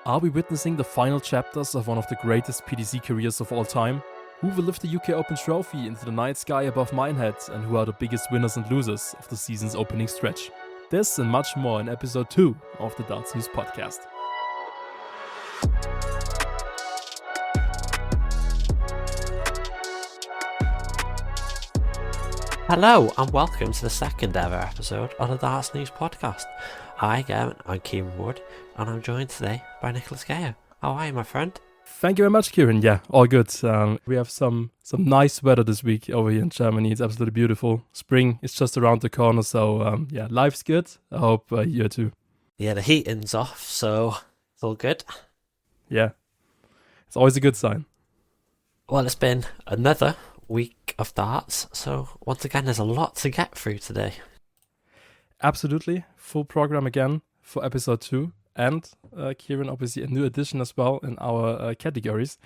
Are we witnessing the final chapters of one of the greatest PDC careers of all time? Who will lift the UK Open trophy into the night sky above Minehead, and who are the biggest winners and losers of the season's opening stretch? This and much more in episode 2 of the Dartsnews Podcast. Hello and welcome to the second ever episode of the Dartsnews Podcast. I'm Kieran Wood and I'm joined today by Nicholas Gale. How are you, my friend? Thank you very much, Kieran. Yeah, all good. We have some nice weather this week over here in Germany. It's absolutely beautiful. Spring is just around the corner, so life's good. I hope you too. Yeah, the heating's off, so it's all good. Yeah, it's always a good sign. Well, it's been another week of darts, so once again there's a lot to get through today. Absolutely, full program again for episode 2, and Kieran, obviously a new addition as well in our categories.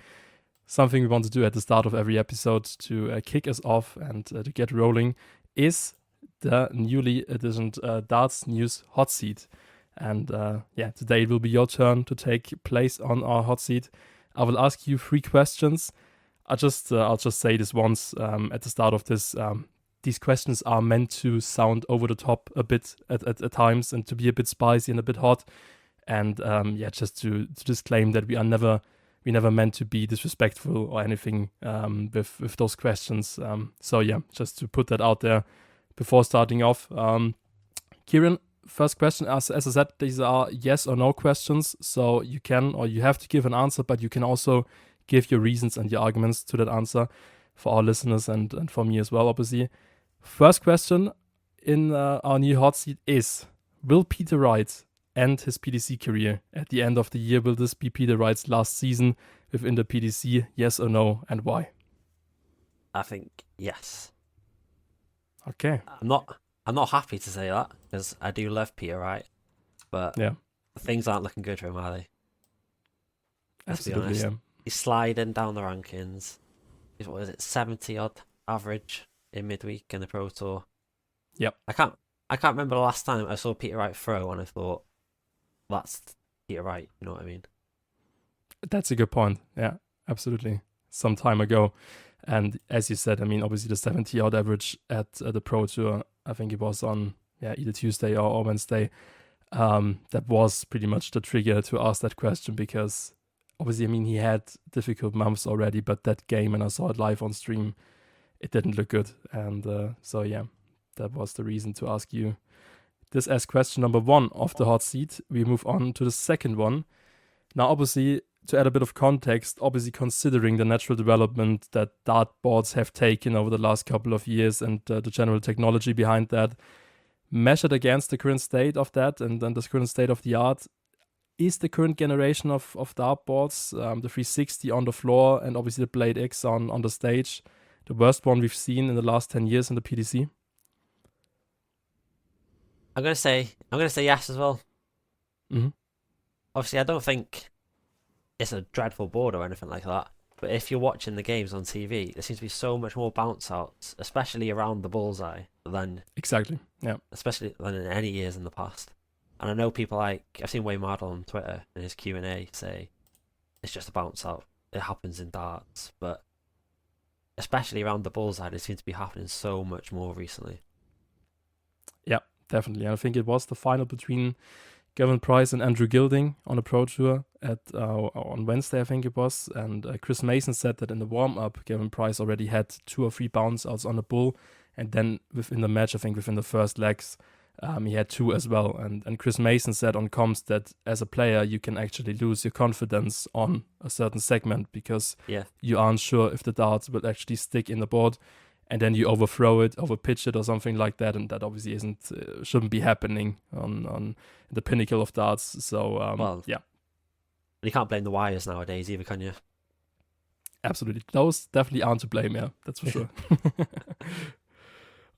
Something we want to do at the start of every episode to kick us off and to get rolling is the newly editioned Dartsnews Hot Seat. And today it will be your turn to take place on our hot seat. I will ask you 3 questions. I'll just say this once at the start of this. These questions are meant to sound over the top a bit at times and to be a bit spicy and a bit hot. And just to disclaim that we never meant to be disrespectful or anything with those questions. Just to put that out there before starting off. Kieran, first question, as I said, these are yes or no questions. So you can or you have to give an answer, but you can also give your reasons and your arguments to that answer for our listeners and for me as well, obviously. First question in our new hot seat is, will Peter Wright end his PDC career at the end of the year? Will this be Peter Wright's last season within the PDC? Yes or no, and why? I think yes. Okay. I'm not happy to say that because I do love Peter Wright, but things aren't looking good for him, are they? Let's be honest. Yeah. He's sliding down the rankings. He's, 70 odd average in midweek in the Pro Tour. Yep. I can't remember the last time I saw Peter Wright throw and I thought, that's Peter Wright, you know what I mean? That's a good point. Yeah, absolutely. Some time ago. And as you said, I mean, obviously the 70 odd average at the Pro Tour, I think it was on either Tuesday or Wednesday. That was pretty much the trigger to ask that question because obviously, I mean, he had difficult months already, but that game, and I saw it live on stream, it didn't look good. And that was the reason to ask you this as question number 1 of the hot seat. We move on to the second one. Now, obviously, to add a bit of context, obviously considering the natural development that dartboards have taken over the last couple of years and the general technology behind that, measured against the current state of that and the current state of the art, is the current generation of dartboards, the 360 on the floor and obviously the Blade X on the stage, the worst one we've seen in the last 10 years in the PDC? I'm gonna say yes as well. Mm-hmm. Obviously, I don't think it's a dreadful board or anything like that. But if you're watching the games on TV, there seems to be so much more bounce outs, especially around the bullseye, than especially than in any years in the past. And I know people I've seen Wayne Mardle on Twitter in his Q&A say it's just a bounce out. It happens in darts, but especially around the bullseye, it seems to be happening so much more recently. Yeah, definitely. And I think it was the final between Gavin Price and Andrew Gilding on a Pro Tour on Wednesday, I think it was. And Chris Mason said that in the warm-up, Gavin Price already had 2 or 3 bounce outs on the bull. And then within the match, I think within the first legs, he had 2 as well. And Chris Mason said on comms that as a player, you can actually lose your confidence on a certain segment because you aren't sure if the darts will actually stick in the board. And then you overthrow it, overpitch it or something like that. And that obviously shouldn't be happening on the pinnacle of darts. So, You can't blame the wires nowadays either, can you? Absolutely. Those definitely aren't to blame, yeah. That's for sure.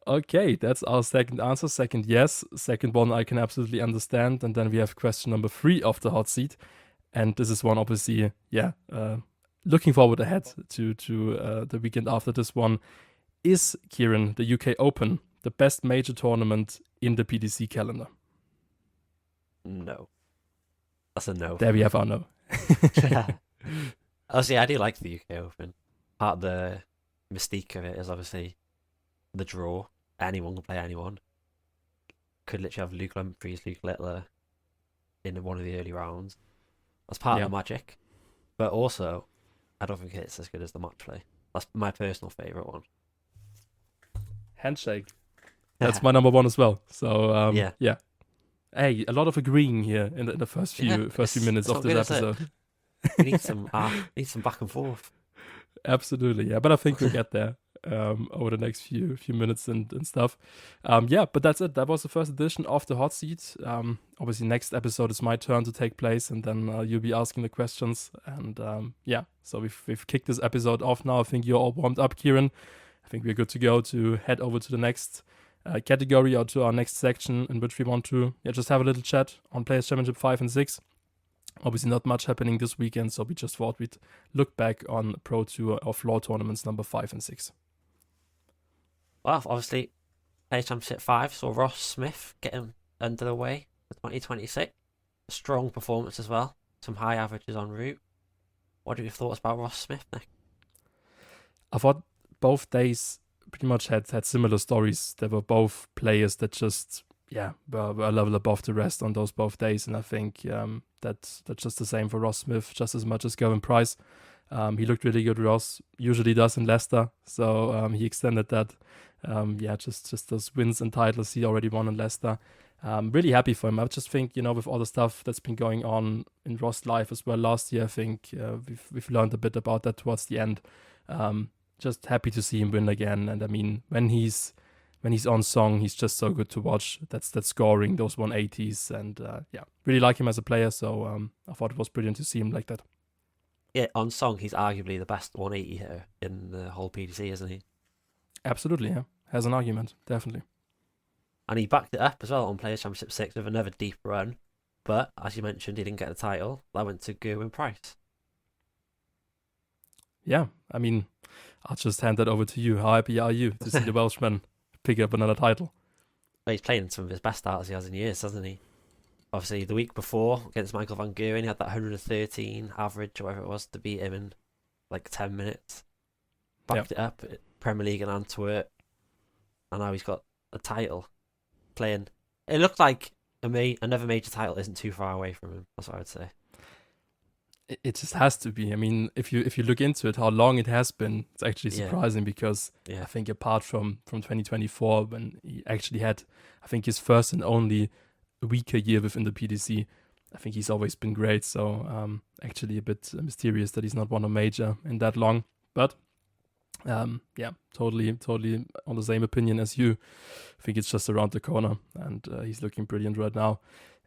Okay, that's our second answer. Second, yes. Second one, I can absolutely understand. And then we have question number 3 of the hot seat. And this is one, obviously, looking forward ahead to the weekend after this one. Is, Kieran, the UK Open the best major tournament in the PDC calendar? No. That's a no. There we have our no. Honestly, I do like the UK Open. Part of the mystique of it is obviously the draw. Anyone can play anyone. Could literally have Luke Humphries, Luke Littler in one of the early rounds. That's part of the magic. But also, I don't think it's as good as the match play. That's my personal favourite one. Handshake. That's my number one as well. So yeah. Hey, a lot of agreeing here in the first few minutes of this episode. We need some back and forth. Absolutely, yeah. But I think we'll get there over the next few minutes and stuff. But that's it. That was the first edition of the Hot Seat. Obviously, next episode is my turn to take place, and then you'll be asking the questions. And so we've kicked this episode off now. I think you're all warmed up, Kieran. I think we're good to go to head over to the next category or to our next section in which we want to just have a little chat on Players Championship 5 and 6. Obviously not much happening this weekend, so we just thought we'd look back on Pro Tour or floor tournaments number 5 and 6. Well, obviously, Players Championship 5 saw Ross Smith getting under the way for 2026. A strong performance as well. Some high averages en route. What are your thoughts about Ross Smith, Nick? I thought both days pretty much had similar stories. They were both players that just were a level above the rest on those both days, and I think that's just the same for Ross Smith, just as much as Gavin Price. He looked really good. Ross usually does in Leicester, so he extended that. Just those wins and titles he already won in Leicester. Really happy for him. I just think, with all the stuff that's been going on in Ross' life as well last year, I think we've learned a bit about that towards the end. Just happy to see him win again. And I mean, when he's on song, he's just so good to watch. That's scoring, those 180s, and really like him as a player. So I thought it was brilliant to see him like that. Yeah, on song, he's arguably the best 180 hitter in the whole PDC, isn't he? Absolutely, yeah. Has an argument, definitely. And he backed it up as well on Players Championship 6 with another deep run. But, as you mentioned, he didn't get the title. That went to Gerwin Price. Yeah, I mean, I'll just hand that over to you. How happy are you to see the Welshman pick up another title? Well, he's playing some of his best starts he has in years, hasn't he? Obviously, the week before, against Michael van Gerwen, he had that 113 average, or whatever it was, to beat him in like 10 minutes. Backed it up at Premier League in Antwerp. And now he's got a title playing. It looked like another major title isn't too far away from him. That's what I would say. It just has to be. I mean, if you look into it, how long it has been, it's actually surprising because I think apart from 2024, when he actually had, I think, his first and only weaker year within the PDC, I think he's always been great. So actually a bit mysterious that he's not won a major in that long. But totally on the same opinion as you. I think it's just around the corner, and he's looking brilliant right now.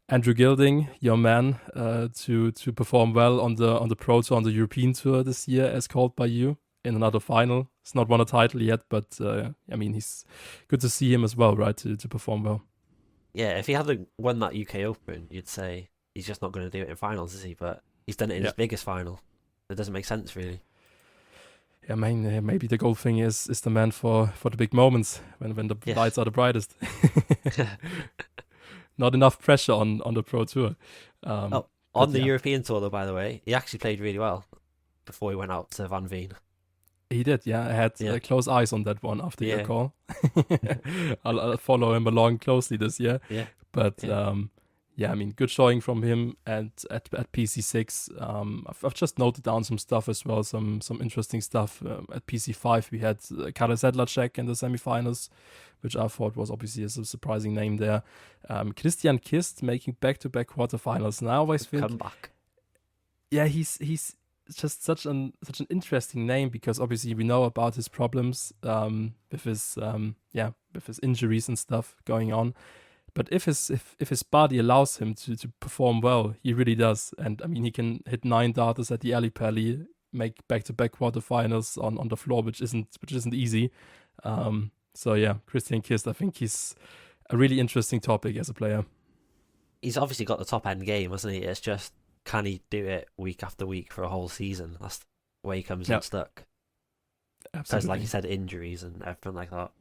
Andrew Gilding, your man, to perform well on the Pro Tour, on the European Tour this year, as called by you in another final. He's not won a title yet, but I mean, he's good to see him as well, right? To perform well. Yeah, if he hadn't won that UK Open, you'd say he's just not going to do it in finals, is he? But he's done it in his biggest final. It doesn't make sense, really. Yeah, I mean, maybe the goal thing is the man for the big moments when the lights are the brightest. Not enough pressure on the Pro Tour. On the European Tour, though, by the way, he actually played really well before he went out to Van Veen. He did, yeah. I had close eyes on that one after your call. I'll follow him along closely this year. Yeah. But I mean, good showing from him at PC6. I've just noted down some stuff as well, some interesting stuff. At PC5, we had Karel Sedlacek in the semifinals, which I thought was obviously a surprising name there. Christian Kist making back-to-back quarterfinals. And I always think, comeback. Yeah, he's just such an interesting name because obviously we know about his problems with his injuries and stuff going on. But if his body allows him to perform well, he really does. And I mean, he can hit 9 darters at the Ali Pally, make back-to-back quarterfinals on the floor, which isn't easy. So yeah, Christian Kist, I think he's a really interesting topic as a player. He's obviously got the top end game, hasn't he? It's just, can he do it week after week for a whole season? That's the way he comes unstuck. Absolutely. Because, like you said, injuries and everything like that.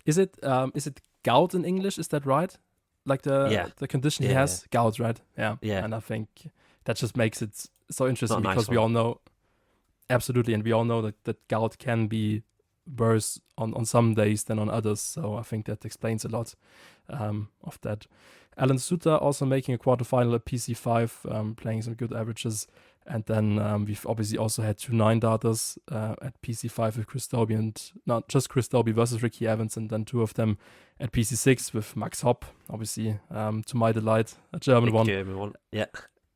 Is it gout in English? Is that right? like the condition he has, gout, right? Yeah. And I think that just makes it so interesting because we all know, absolutely, and we all know that gout can be worse on some days than on others. So I think that explains a lot of that. Alan Suter also making a quarterfinal at PC5, playing some good averages. And then we've obviously also had 2 9-darters at PC5 with Chris Dobie, and not just Chris Dobie versus Ricky Evans, and then 2 of them at PC6 with Max Hopp, obviously, to my delight, a German one. German one, yeah.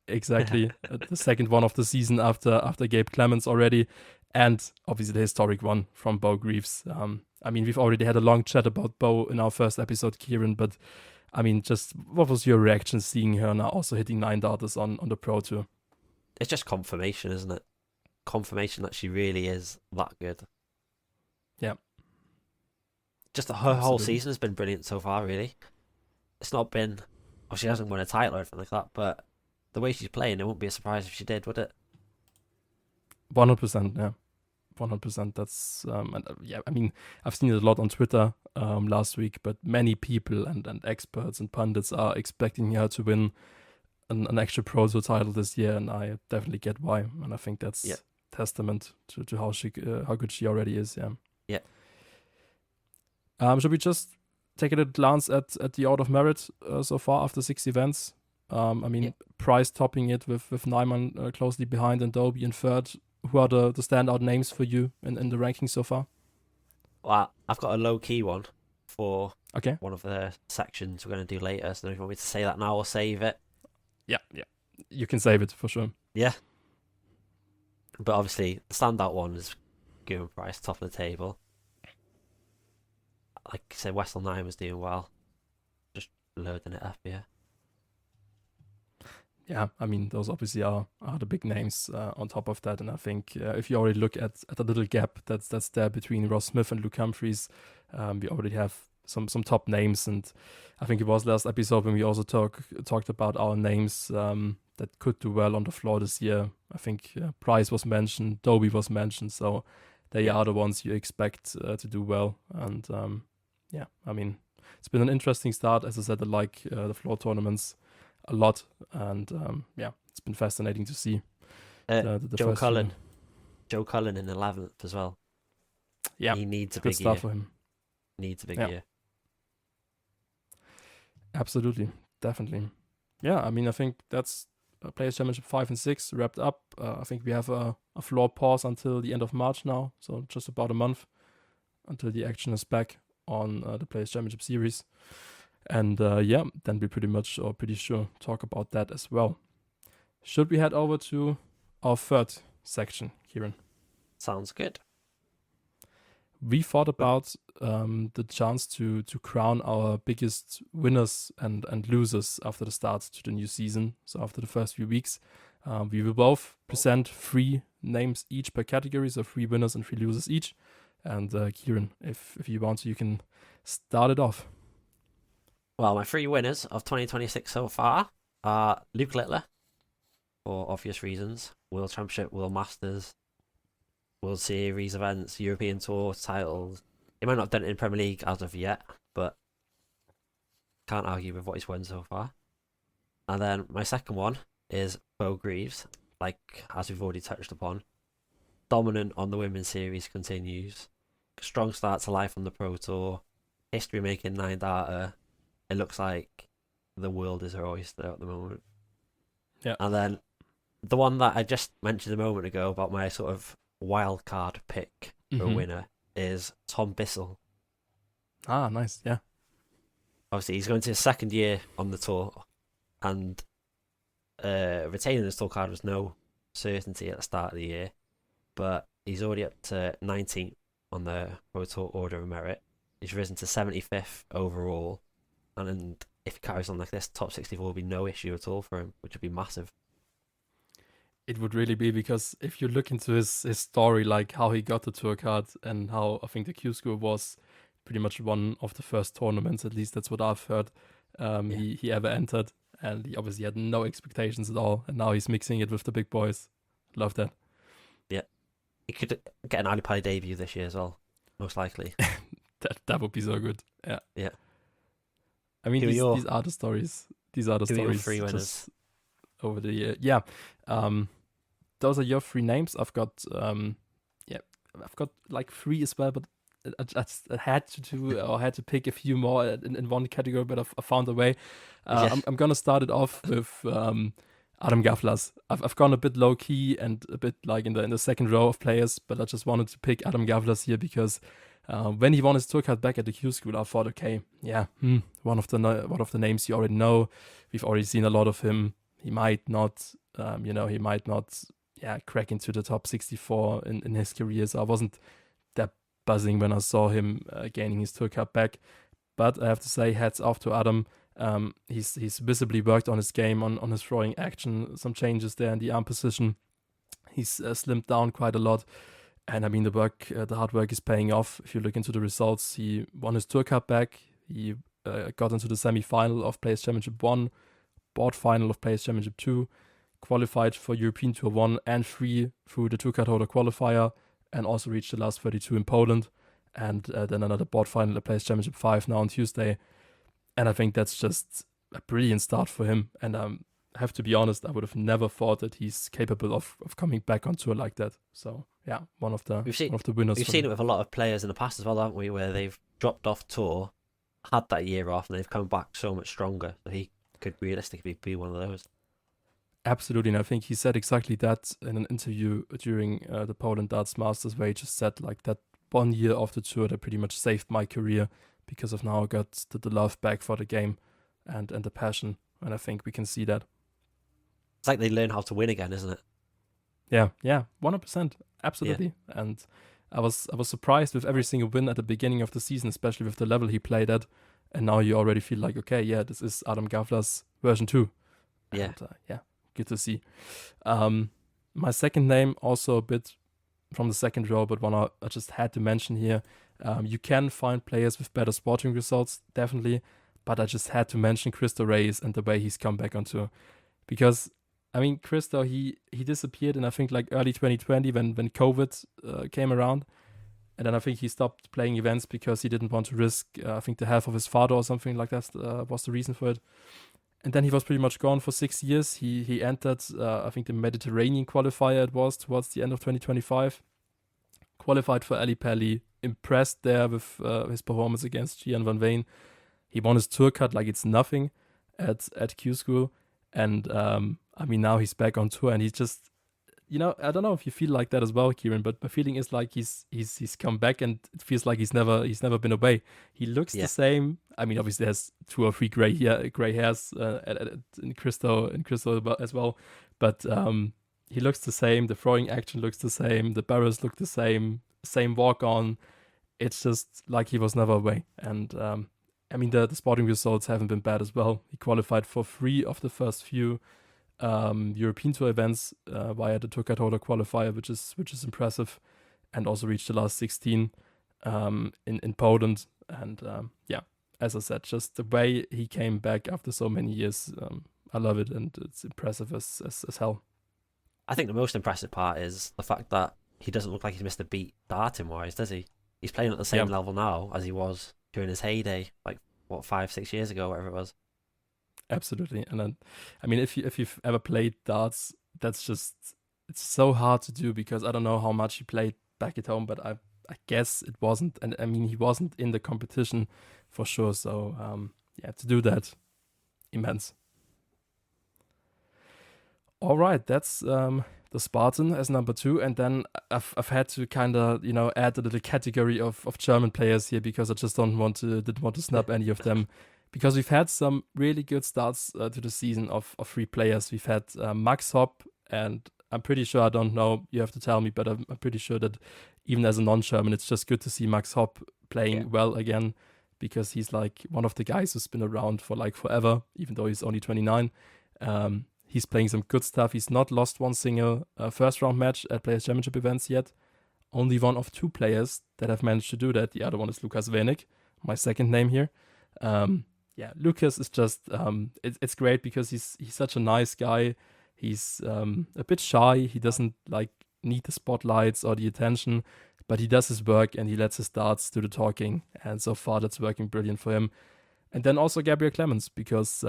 Exactly. The second one of the season after Gabe Clemens already, and obviously the historic one from Bo Greaves. I mean, we've already had a long chat about Bo in our first episode, Kieran, but I mean, just what was your reaction seeing her now also hitting 9-darters on the Pro Tour? It's just confirmation, isn't it? Confirmation that she really is that good. Yeah. Just her whole season has been brilliant so far, really. It's not been... Well, she hasn't won a title or anything like that, but the way she's playing, it wouldn't be a surprise if she did, would it? 100%, yeah. 100%. That's... yeah, I mean, I've seen it a lot on Twitter last week, but many people and experts and pundits are expecting her to win an extra Pro Tour title this year, and I definitely get why. And I think that's testament to how good she already is. Yeah. Should we just take a glance at the order of merit so far after 6 events? I mean, Price topping it with Nyman closely behind, and Dobie in third. Who are the standout names for you in the rankings so far? Well, I've got a low key one for Okay. one of the sections we're going to do later. So if you want me to say that now, I'll save it. Yeah. You can save it for sure. Yeah. But obviously, the standout one is Gerwyn Price, top of the table. Like I said, Wessel 9 was doing well. Just loading it up, yeah. Yeah, I mean, those obviously are the big names on top of that. And I think if you already look at the little gap that's there between Ross Smith and Luke Humphries, we already have some top names. And I think it was last episode when we also talked about our names that could do well on the floor this year. I think Price was mentioned, Dobie was mentioned. So they are the ones you expect to do well. And yeah, I mean, it's been an interesting start. As I said, I like the floor tournaments a lot, and yeah, it's been fascinating to see the Joe Cullen. Joe Cullen in 11th as well. Yeah, he needs a good big start year. for him. Needs a big year. Absolutely, definitely. Yeah, I mean, I think that's Players Championship 5 and 6 wrapped up. I think we have a floor pause until the end of March now, so just about a month until the action is back on the Players Championship series. And yeah, then we pretty sure talk about that as well. Should we head over to our third section, Kieran? Sounds good. We thought about the chance to crown our biggest winners and losers after the start to the new season. So after the first few weeks, we will both present 3 names each per category, so 3 winners and 3 losers each. And Kieran, if you want to, you can start it off. Well, my 3 winners of 2026 so far are Luke Littler, for obvious reasons. World Championship, World Masters, World Series events, European Tour titles. He might not have done it in Premier League as of yet, but can't argue with what he's won so far. And then my second one is Bo Greaves, like as we've already touched upon. Dominant on the Women's Series continues. Strong start to life on the Pro Tour. History making 9-darter. It looks like the world is her oyster at the moment. Yeah. And then the one that I just mentioned a moment ago about my sort of wild card pick for a winner is Tom Bissell. Ah, nice. Yeah. Obviously, he's going to his second year on the tour, and retaining his tour card was no certainty at the start of the year, but he's already up to 19th on the Pro Tour Order of Merit. He's risen to 75th overall. And if he carries on like this, top 64 will be no issue at all for him, which would be massive. It would really be, because if you look into his story, like how he got the tour card and how I think the Q School was pretty much one of the first tournaments, at least that's what I've heard, he ever entered. And he obviously had no expectations at all. And now he's mixing it with the big boys. Love that. Yeah. He could get an Ali Pali debut this year as well, most likely. That would be so good. Yeah. Yeah. I mean, these are the stories. These are the stories. 3 winners over the year. Yeah. Those are your 3 names. I've got like 3 as well, but I had to do or had to pick a few more in one category, but I found a way. I'm gonna start it off with Adam Gavlas. I've gone a bit low key and a bit like in the second row of players, but I just wanted to pick Adam Gavlas here because when he won his tour card back at the Q School, I thought, okay, yeah, one of the names you already know. We've already seen a lot of him. He might not, crack into the top 64 in his career. So I wasn't that buzzing when I saw him gaining his tour card back. But I have to say, hats off to Adam. He's visibly worked on his game, on his throwing action, some changes there in the arm position. He's slimmed down quite a lot. And I mean, the hard work is paying off. If you look into the results, he won his tour card back. He got into the semi-final of Players Championship 1, board final of Players Championship 2, qualified for European Tour 1 and 3 through the tour card holder qualifier, and also reached the last 32 in Poland. And then another board final at Players Championship 5 now on Tuesday. And I think that's just a brilliant start for him. And I have to be honest, I would have never thought that he's capable of coming back on tour like that. So yeah, one of the winners. We've seen it with a lot of players in the past as well, haven't we? Where they've dropped off tour, had that year off, and they've come back so much stronger. So he could realistically be one of those. Absolutely, and I think he said exactly that in an interview during the Poland Darts Masters, where he just said like that 1 year off the tour that pretty much saved my career because of now I got the love back for the game and the passion, and I think we can see that. It's like they learn how to win again, isn't it? Yeah, 100%, absolutely. Yeah. And I was surprised with every single win at the beginning of the season, especially with the level he played at. And now you already feel like, okay, yeah, this is Adam Gavlas version 2. Yeah. And, good to see. My second name, also a bit from the second row, but one I just had to mention here. You can find players with better sporting results, definitely. But I just had to mention Cristo Reyes and the way he's come back on tour. Because I mean, Cristo, he disappeared in, I think, like early 2020 when COVID came around. And then I think he stopped playing events because he didn't want to risk, I think, the health of his father or something like that was the reason for it. And then he was pretty much gone for 6 years. He entered, I think, the Mediterranean qualifier it was towards the end of 2025. Qualified for Ali Pali, impressed there with his performance against Gian Van Veen. He won his tour card like it's nothing at Q School. And I mean, now he's back on tour and he's just, I don't know if you feel like that as well, Kieran, but my feeling is like he's come back and it feels like he's never been away. He looks the same. I mean, obviously there's 2 or 3 gray hairs in Cristo as well, but he looks the same. The throwing action looks the same. The barrels look the same walk on. It's just like he was never away. And I mean, the sporting results haven't been bad as well. He qualified for 3 of the first few European Tour events via the tour card holder qualifier, which is impressive, and also reached the last 16 in Poland. And as I said, just the way he came back after so many years, I love it, and it's impressive as hell. I think the most impressive part is the fact that he doesn't look like he's missed a beat darting wise, does he? He's playing at the same level now as he was during his heyday, like 5-6 years ago, whatever it was. Absolutely. And then, I mean, if you've ever played darts, it's so hard to do because I don't know how much he played back at home, but I guess it wasn't, and I mean, he wasn't in the competition for sure. So to do that, immense. All right, that's the Spartan as number 2, and then I've had to kind of add a little category of German players here because I just didn't want to snub any of them. Because we've had some really good starts to the season of 3 players. We've had Max Hopp, and I'm pretty sure, I don't know, you have to tell me, but I'm pretty sure that even as a non-German, it's just good to see Max Hopp playing well again, because he's like one of the guys who's been around for like forever, even though he's only 29. He's playing some good stuff. He's not lost one single first round match at Players Championship events yet. Only one of 2 players that have managed to do that. The other one is Lukas Wenig, my second name here. Lucas is just, it's great because he's such a nice guy. He's a bit shy. He doesn't like need the spotlights or the attention, but he does his work and he lets his darts do the talking. And so far, that's working brilliant for him. And then also Gabriel Clemens, because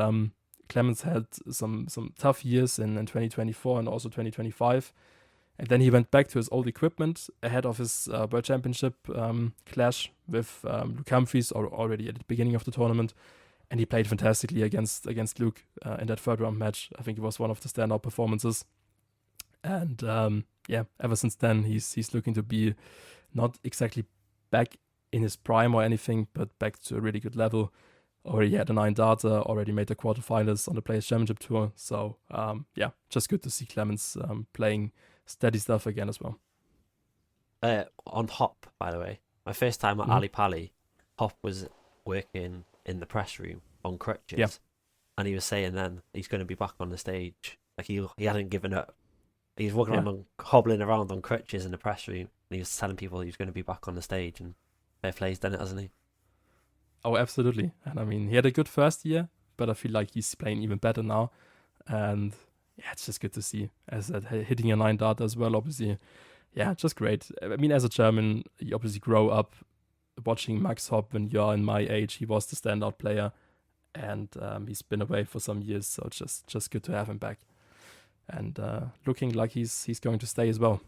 Clemens had some tough years in 2024 and also 2025. And then he went back to his old equipment ahead of his World Championship clash with Luke Humphries already at the beginning of the tournament. And he played fantastically against Luke in that third round match. I think it was one of the standout performances. And ever since then, he's looking to be not exactly back in his prime or anything, but back to a really good level. Already had a 9-darter, already made the quarterfinals on the Players' Championship Tour. So, just good to see Clemens playing steady stuff again as well. On Hop, by the way, my first time at Ali Pali, Hop was working in the press room on crutches, and he was saying then he's going to be back on the stage. Like he hadn't given up. He was walking around hobbling around on crutches in the press room, and he was telling people he was going to be back on the stage, and fair play's done it, hasn't he? Oh, absolutely. And I mean, he had a good first year, but I feel like he's playing even better now. And it's just good to see. As that, hitting a 9-darter as well, obviously. Yeah, just great. I mean, as a German, you obviously grow up watching Max Hopp when you're in my age. He was the standout player, and he's been away for some years, so just good to have him back. And looking like he's going to stay as well.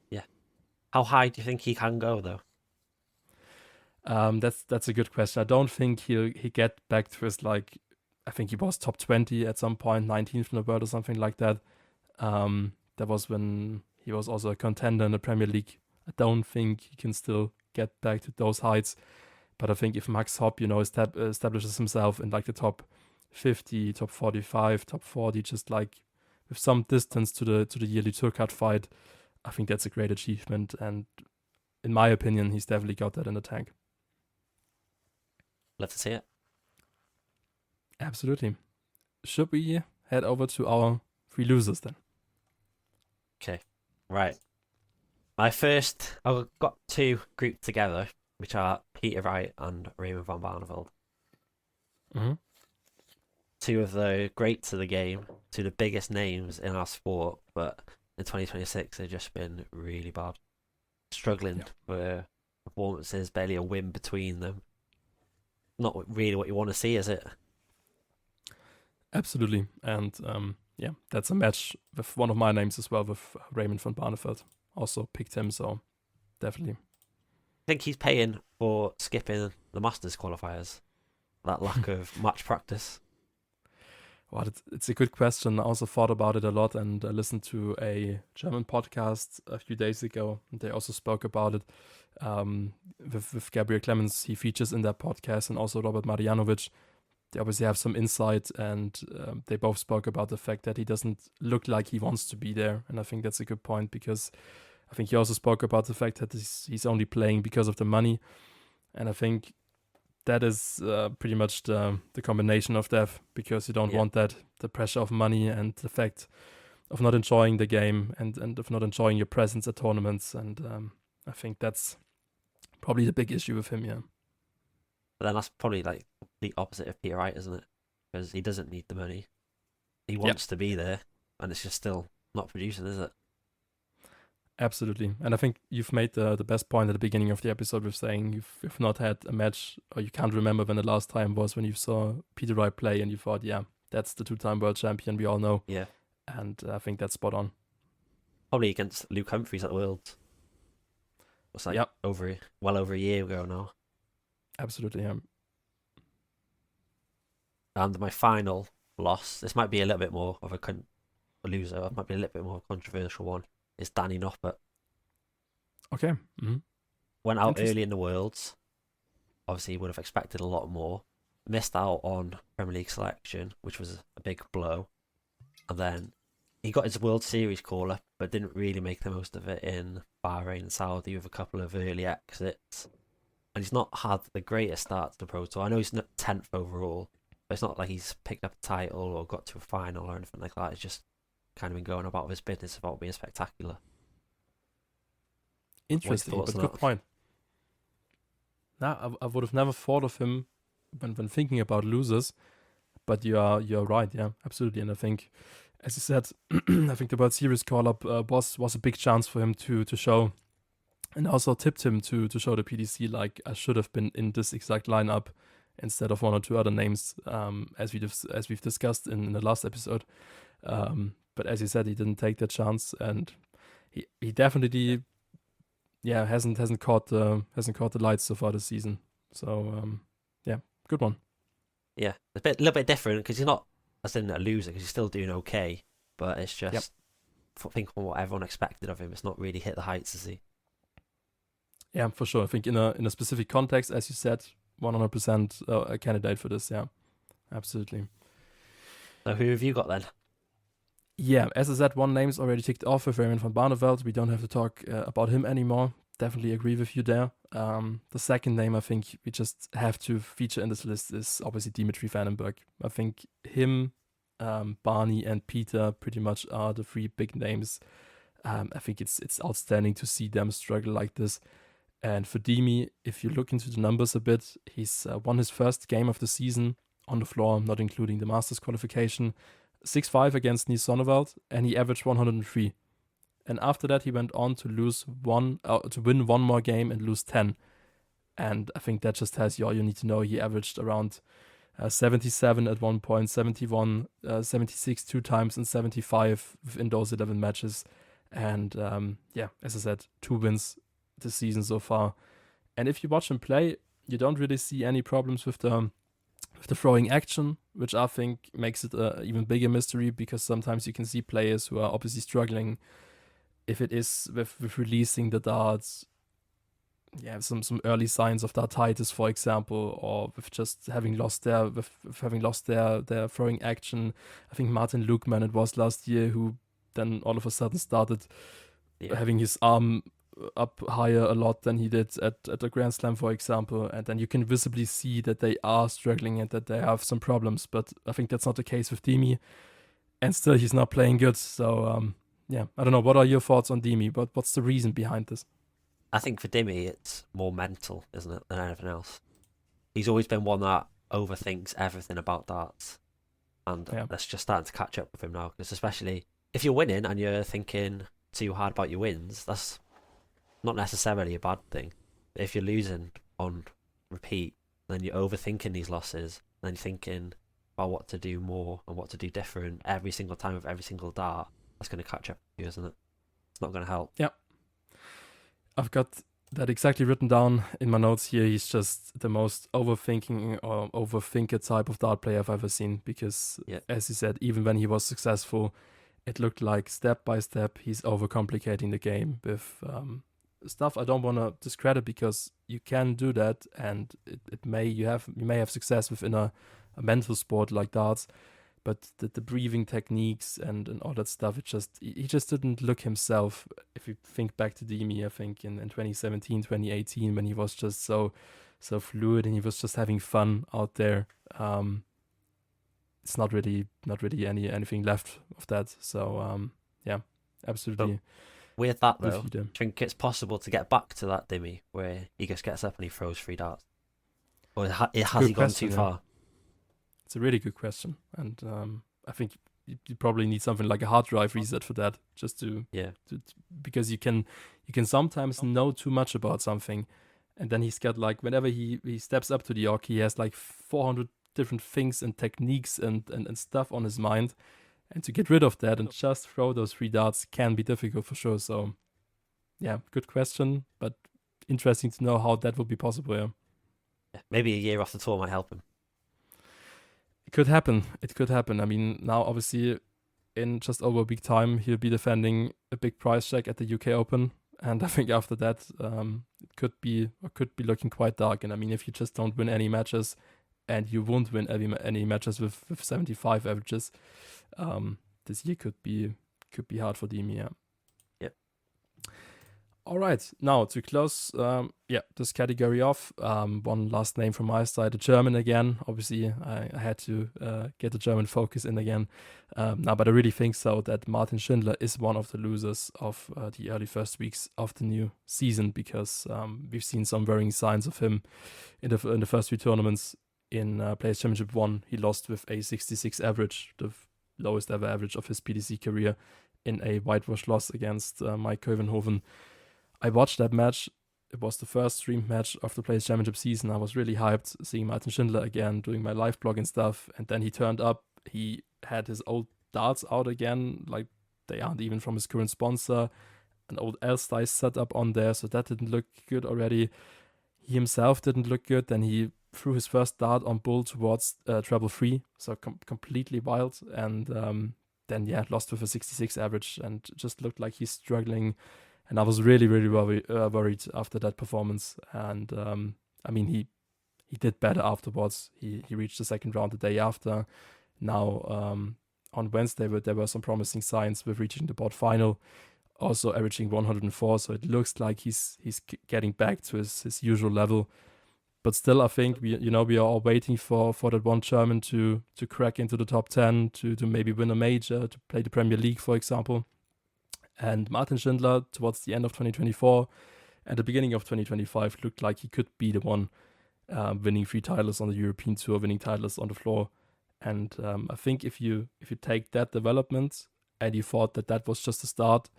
Yeah. How high do you think he can go, though? That's a good question. I don't think he'll get back to his, like, I think he was top 20 at some point, 19th in the world or something like that. That was when he was also a contender in the Premier League. I don't think he can still get back to those heights. But I think if Max Hopp, establishes himself in like the top 50, top 45, top 40, just like with some distance to the yearly tour card fight, I think that's a great achievement. And in my opinion, he's definitely got that in the tank. Love to see it. Absolutely. Should we head over to our 3 losers then? Okay, right. I've got 2 grouped together, which are Peter Wright and Raymond van Barneveld. Mm-hmm. 2 of the greats of the game, 2 of the biggest names in our sport, but in 2026 they've just been really bad. Struggling for performances, barely a win between them. Not really what you want to see, is it? Absolutely. And that's a match with one of my names as well, with Raymond van Barneveld. Also picked him, so definitely. I think he's paying for skipping the Masters qualifiers. That lack of match practice. Well, it's a good question. I also thought about it a lot, and I listened to a German podcast a few days ago. And they also spoke about it with Gabriel Clemens. He features in that podcast, and also Robert Marjanovic. They obviously have some insight, and they both spoke about the fact that he doesn't look like he wants to be there. And I think that's a good point, because I think he also spoke about the fact that he's only playing because of the money. And I think that is pretty much the combination of death, because you don't want that, the pressure of money and the fact of not enjoying the game and of not enjoying your presence at tournaments. And I think that's probably the big issue with him, yeah. But then that's probably like the opposite of Peter Wright, isn't it? Because he doesn't need the money. He wants to be there, and it's just still not producing, is it? Absolutely. And I think you've made the best point at the beginning of the episode with saying you've not had a match, or you can't remember when the last time was when you saw Peter Wright play and you thought, that's the 2-time world champion we all know. Yeah. And I think that's spot on. Probably against Luke Humphries at the Worlds. It's like well over a year ago now. Absolutely, yeah. And my final loss, this might be a little bit more of a loser, it might be a little bit more controversial one, is Danny Noppert. Okay. Mm-hmm. Went out early in the Worlds. Obviously, would have expected a lot more. Missed out on Premier League selection, which was a big blow. And then he got his World Series call-up, but didn't really make the most of it in Bahrain and Saudi with a couple of early exits. And he's not had the greatest start to the Pro Tour. I know he's not 10th overall, but it's not like he's picked up a title or got to a final or anything like that. It's just kind of been going about his business about being spectacular. Interesting, but good point. Now, I would have never thought of him when thinking about losers, but you're right, yeah, absolutely. And I think, as you said, I think the World Series call-up was a big chance for him to show, and also tipped him to show the PDC, like, I should have been in this exact lineup, instead of one or two other names, as we've discussed in the last episode. But as you said, he didn't take that chance, and he definitely hasn't caught the lights so far this season. So good one. Yeah, a little bit different because he's not as in a loser because he's still doing okay, but it's just I think from what everyone expected of him, it's not really hit the heights, has he? Yeah, for sure. I think in a specific context, as you said, 100% a candidate for this. Yeah, absolutely. So who have you got then? Yeah, as I said, one name is already ticked off with Raymond van Barneveld. We don't have to talk about him anymore. Definitely agree with you there. The second name I think we just have to feature in this list is obviously Dimitri van Bergh. I think him, Barney, and Peter pretty much are the three big names. I think it's outstanding to see them struggle like this. And for Dimi, if you look into the numbers a bit, he's won his first game of the season on the floor, not including the Masters qualification, 6-5 against Niels Sonneveld, and he averaged 103. And after that, he went on to win one more game and lose 10. And I think that just tells you all you need to know. He averaged around 77 at one point, 71, 76 two times, and 75 within those 11 matches. And as I said, 2 wins this season so far. And if you watch him play, you don't really see any problems with the throwing action, which I think makes it an even bigger mystery, because sometimes you can see players who are obviously struggling, if it is with releasing the darts, some early signs of dartitis, for example, or with just having lost their throwing action. I think Martin Lukman, it was last year, who then all of a sudden started having his arm up higher a lot than he did at the Grand Slam, for example, and then you can visibly see that they are struggling and that they have some problems. But I think that's not the case with Dimi, and still he's not playing good. So I don't know. What are your thoughts on Dimi? But what's the reason behind this? I think for Dimi, it's more mental, isn't it, than anything else. He's always been one that overthinks everything about darts, and that's just starting to catch up with him now. Because especially if you're winning and you're thinking too hard about your wins, that's not necessarily a bad thing. But if you're losing on repeat, then you're overthinking these losses, then you're thinking about what to do more and what to do different every single time with every single dart. That's going to catch up with you, isn't it? It's not going to help. Yeah. I've got that exactly written down in my notes here. He's just the most overthinking or overthinker type of dart player I've ever seen, because as you said, even when he was successful, it looked like step by step he's overcomplicating the game with stuff I don't want to discredit, because you can do that, and you may have success within a mental sport like darts, but the breathing techniques and all that stuff, he just didn't look himself. If you think back to Dimi, I think in 2017, 2018, when he was just so fluid and he was just having fun out there, it's not really anything left of that. So absolutely. With that though, do you think it's possible to get back to that Dimi where he just gets up and he throws 3 darts, or has he gone too far? It's a really good question, and I think you probably need something like a hard drive reset for that, just to because you can sometimes know too much about something, and then he's got like, whenever he steps up to the arc, he has like 400 different things and techniques and stuff on his mind, and to get rid of that and just throw those 3 darts can be difficult for sure. So good question, but interesting to know how that would be possible. Yeah, maybe a year off the tour might help him. It could happen. I mean, now obviously in just over a week time, he'll be defending a big prize check at the UK Open. And I think after that, it could be looking quite dark. And I mean, if you just don't win any matches, and you won't win any matches with 75 averages, this year could be hard for Dimi. Yeah. All right, now to close this category off, one last name from my side, a German again. Obviously, I had to get the German focus in again. But I really think so that Martin Schindler is one of the losers of the early first weeks of the new season, because we've seen some worrying signs of him in the first 3 tournaments. In Players Championship 1, he lost with a 66 average, the lowest ever average of his PDC career, in a whitewash loss against Mike Koevenhoven. I watched that match. it was the first streamed match of the Players Championship season. I was really hyped seeing Martin Schindler again, doing my live blog and stuff. And then he turned up. He had his old darts out again, like they aren't even from his current sponsor. An old L-Slice set up on there, so that didn't look good already. He himself didn't look good. Then he threw his first dart on bull towards treble 3, so completely wild. And then lost with a 66 average and just looked like he's struggling. And I was really, really worried after that performance. And he did better afterwards. He reached the second round the day after. Now on Wednesday, there were some promising signs with reaching the board final, also averaging 104. So it looks like he's getting back to his usual level. But still, I think we are all waiting for that one German to crack into the top 10, to maybe win a major, to play the Premier League, for example. And Martin Schindler, towards the end of 2024 and the beginning of 2025, looked like he could be the one winning 3 titles on the European Tour, winning titles on the floor. And I think if you take that development and you thought that was just a start,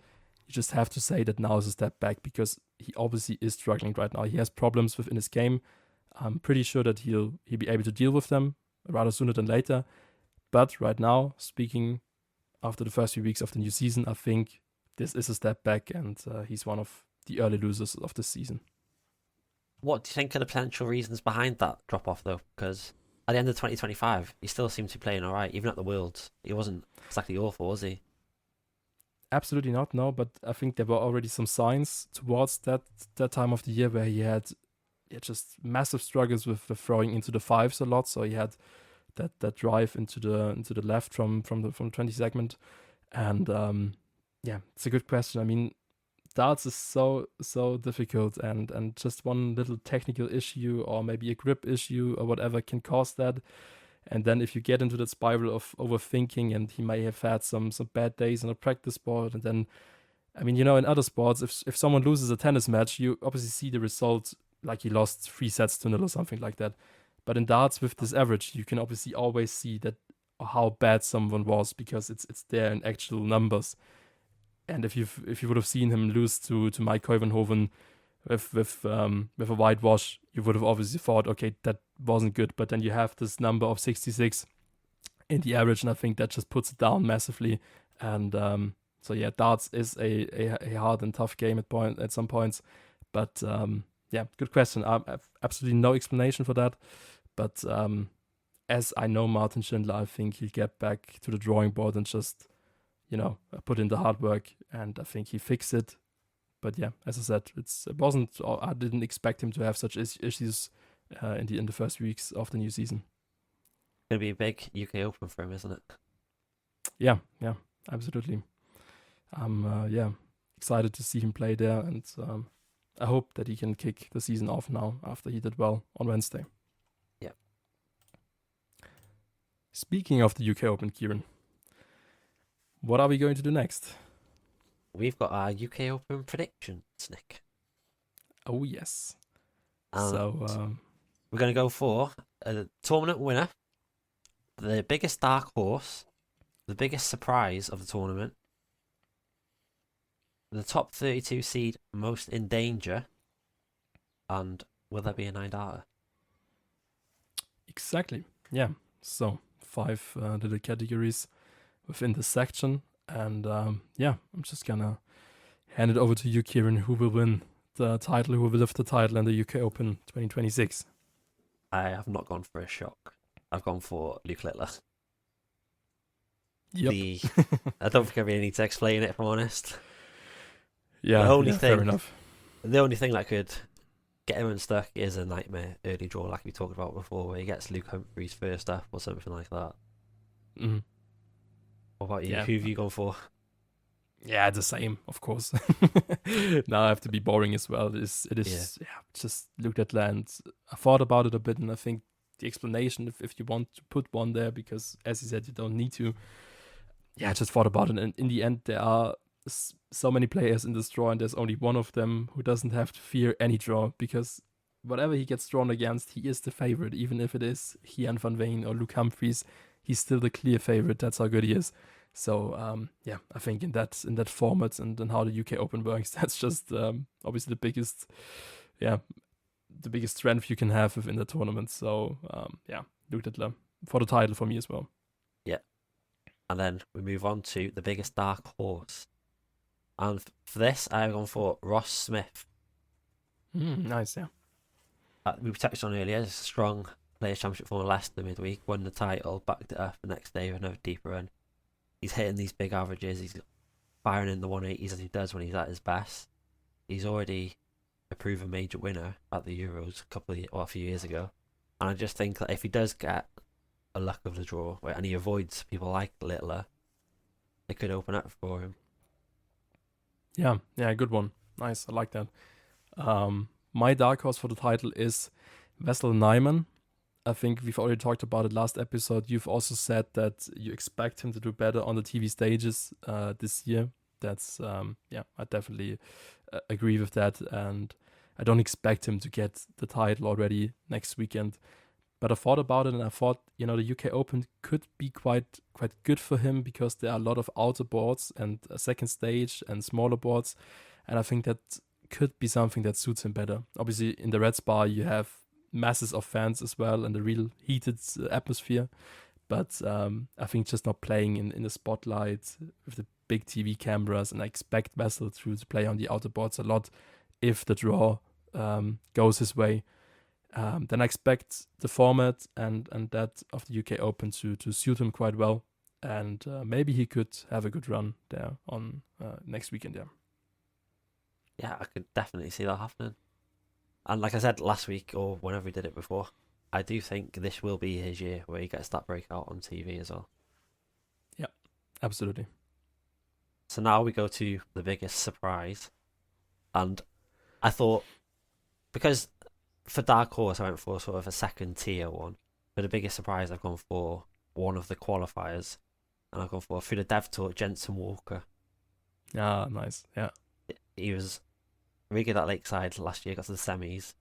you just have to say that now is a step back, because he obviously is struggling right now. He has problems within his game. I'm pretty sure that he'll be able to deal with them rather sooner than later. But right now, speaking after the first few weeks of the new season, I think this is a step back, and he's one of the early losers of this season. What do you think are the potential reasons behind that drop-off, though? Because at the end of 2025, he still seemed to be playing all right. Even at the Worlds, he wasn't exactly awful, was he? Absolutely not, no. But I think there were already some signs towards that time of the year where he had just massive struggles with throwing into the 5s a lot. So he had that drive into the left from the 20 segment. And it's a good question. I mean, darts is so difficult, and just one little technical issue or maybe a grip issue or whatever can cause that. And then if you get into that spiral of overthinking, and he may have had some bad days on a practice board, and then, I mean, in other sports, if someone loses a tennis match, you obviously see the result, like he lost 3 sets to 0 or something like that. But in darts with this average, you can obviously always see that how bad someone was, because it's there in actual numbers. And if you would have seen him lose to Mike Koivenhoven with a whitewash, you would have obviously thought, okay, that wasn't good. But then you have this number of 66 in the average, and I think that just puts it down massively. And darts is a hard and tough game at some points. But good question. I have absolutely no explanation for that. But as I know Martin Schindler, I think he'll get back to the drawing board and just put in the hard work, and I think he fixed it. But yeah, as I said, I didn't expect him to have such issues in the first weeks of the new season. Gonna be a big UK Open for him, isn't it? Yeah, absolutely. I'm excited to see him play there, and I hope that he can kick the season off now after he did well on Wednesday. Yeah. Speaking of the UK Open, Kieran, what are we going to do next? We've got our UK Open predictions, Nick. Oh, yes. So we're going to go for a tournament winner, the biggest dark horse, the biggest surprise of the tournament, the top 32 seed most in danger, and will there be a 9-darter? Exactly. Yeah. So 5 little categories within the section. And I'm just going to hand it over to you, Kieran, who will win the title, who will lift the title in the UK Open 2026. I have not gone for a shock. I've gone for Luke Littler. Yep. I don't think I really need to explain it, if I'm honest. Yeah, fair enough. The only thing that could get him unstuck is a nightmare early draw, like we talked about before, where he gets Luke Humphries first up or something like that. Mm-hmm. What about you? Yeah. Who have you gone for? Yeah, the same, of course. Now I have to be boring as well. It is just Luke Littler, and I thought about it a bit, and I think the explanation, if you want to put one there, because as you said, you don't need to. Yeah, I just thought about it, and in the end, there are so many players in this draw, and there's only one of them who doesn't have to fear any draw, because whatever he gets drawn against, he is the favorite. Even if it is Gian van Veen or Luke Humphries, he's still the clear favorite. That's how good he is. So I think in that format and how the UK Open works, that's just obviously the yeah, the biggest strength you can have within the tournament. So Luke Littler for the title for me as well. Yeah. And then we move on to the biggest dark horse. And for this, I've gone for Ross Smith. Nice, yeah. We touched on earlier, a strong Players' Championship for Leicester midweek, won the title, backed it up the next day with another deeper run. He's hitting these big averages, he's firing in the 180s as he does when he's at his best. He's already a proven major winner at the Euros a few years ago. And I just think that if he does get a luck of the draw, and he avoids people like Littler, it could open up for him. Yeah, good one. Nice, I like that. My dark horse for the title is Wessel Nijman. I think we've already talked about it last episode. You've also said that you expect him to do better on the TV stages this year. That's, I definitely agree with that. And I don't expect him to get the title already next weekend. But I thought about it and I thought, the UK Open could be quite good for him because there are a lot of outer boards and a second stage and smaller boards. And I think that could be something that suits him better. Obviously, in the Red Spa, you have masses of fans as well and a real heated atmosphere. But I think just not playing in the spotlight with the big TV cameras, and I expect Wessel to play on the outer boards a lot if the draw goes his way. Then I expect the format and that of the UK Open to suit him quite well. And maybe he could have a good run there on next weekend, yeah. Yeah, I could definitely see that happening. And like I said last week, or whenever we did it before, I do think this will be his year where he gets that breakout on TV as well. Yeah, absolutely. So now we go to the biggest surprise. And I thought, because for Dark Horse, I went for sort of a second tier one. For the biggest surprise, I've gone for one of the qualifiers. And I've gone for, through the Dev Tour, Jensen Walker. Ah, nice, yeah. He was really good at Lakeside last year, got to the semis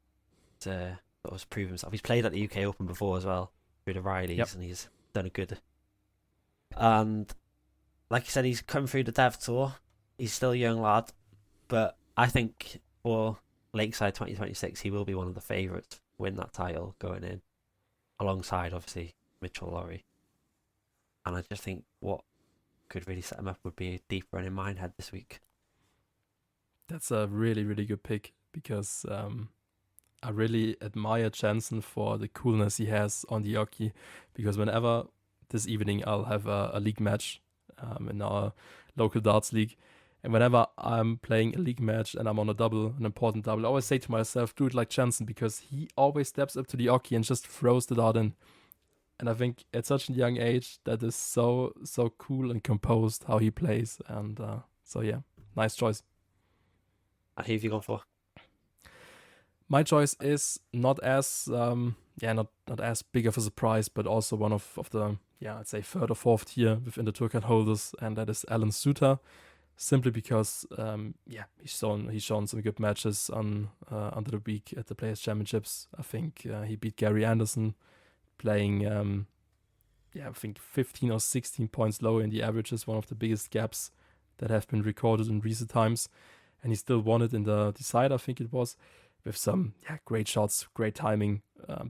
to sort of prove himself. He's played at the UK Open before as well, through the Rileys, and he's done a good. And like you said, he's come through the Dev Tour. He's still a young lad, but I think for Lakeside 2026, he will be one of the favourites to win that title going in, alongside obviously Mitchell Lowry. And I just think what could really set him up would be a deep run in Minehead this week. That's a really, really good pick because I really admire Jensen for the coolness he has on the Oki, because whenever this evening I'll have a league match in our local darts league, and whenever I'm playing a league match and I'm on an important double, I always say to myself, do it like Jensen, because he always steps up to the Oki and just throws the dart in. And I think at such a young age, that is so cool and composed how he plays. And so yeah, nice choice. And who have you gone for? My choice is not as not as big of a surprise, but also one of the I'd say third or fourth tier within the tour card holders, and that is Alan Suter. Simply because he's shown some good matches under the week at the Players Championships. I think he beat Gary Anderson, playing I think 15 or 16 points lower in the averages, one of the biggest gaps that have been recorded in recent times. And he still won it in the decider, I think it was, with some great shots, great timing,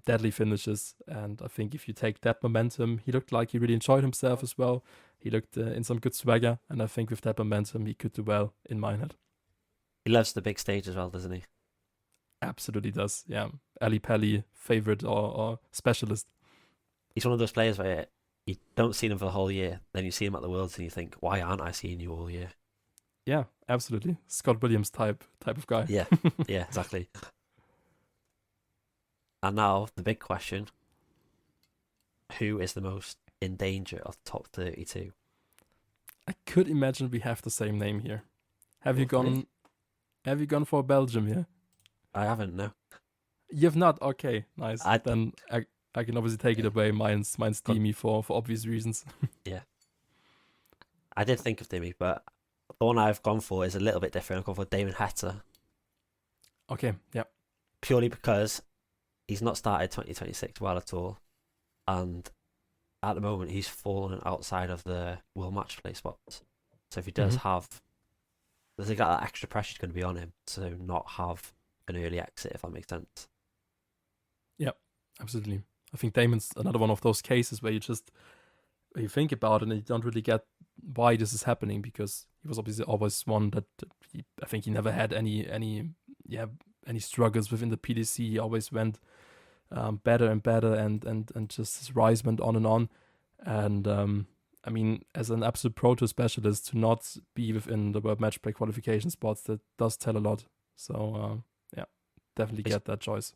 deadly finishes. And I think if you take that momentum, he looked like he really enjoyed himself as well. He looked in some good swagger, and I think with that momentum, he could do well in Minehead. He loves the big stage as well, doesn't he? Absolutely does, yeah. Ali Pally, favorite or specialist. He's one of those players where you don't see him for the whole year, then you see him at the Worlds and you think, why aren't I seeing you all year? Yeah, absolutely. Scott Williams type of guy. Yeah, exactly. And now, the big question. Who is the most in danger of the top 32? I could imagine we have the same name here. Have you gone for Belgium here? I haven't, no. You have not? Okay, nice. Then I can obviously take it away. Mine's Demi for obvious reasons. Yeah. I did think of Demi, but the one I've gone for is a little bit different. I've gone for Damon Heta. Okay, yeah. Purely because he's not started 2026 well at all. And at the moment, he's fallen outside of the World Match Play spots. So if he does have... There's that extra pressure going to be on him to not have an early exit, if that makes sense. Yeah, absolutely. I think Damon's another one of those cases where you think about it and you don't really get why this is happening, because he was obviously always one that I think he never had any struggles within the PDC. He always went better and better, and just his rise went on and on. And I mean, as an absolute Pro Tour specialist, to not be within the World Match Play qualification spots, that does tell a lot. So definitely get that choice.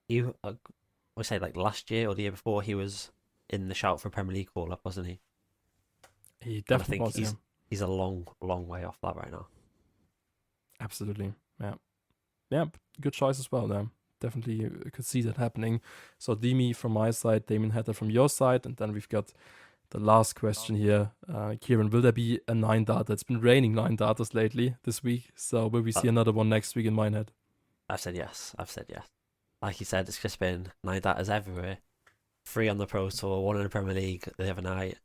You would say like last year or the year before, he was in the shout for Premier League call-up, wasn't he? He definitely was. He's a long way off that right now. Absolutely, yeah. Good choice as well. There, definitely you could see that happening. So Dimi from my side, Damon Hatter from your side, and then we've got the last question here. Kieran, will there be a 9-darter? It's been raining 9-darters lately this week, so will we see another one next week in Minehead? I've said yes. Like you said, it's just been 9-darters everywhere. 3 on the Pro Tour, 1 in the Premier League the other night.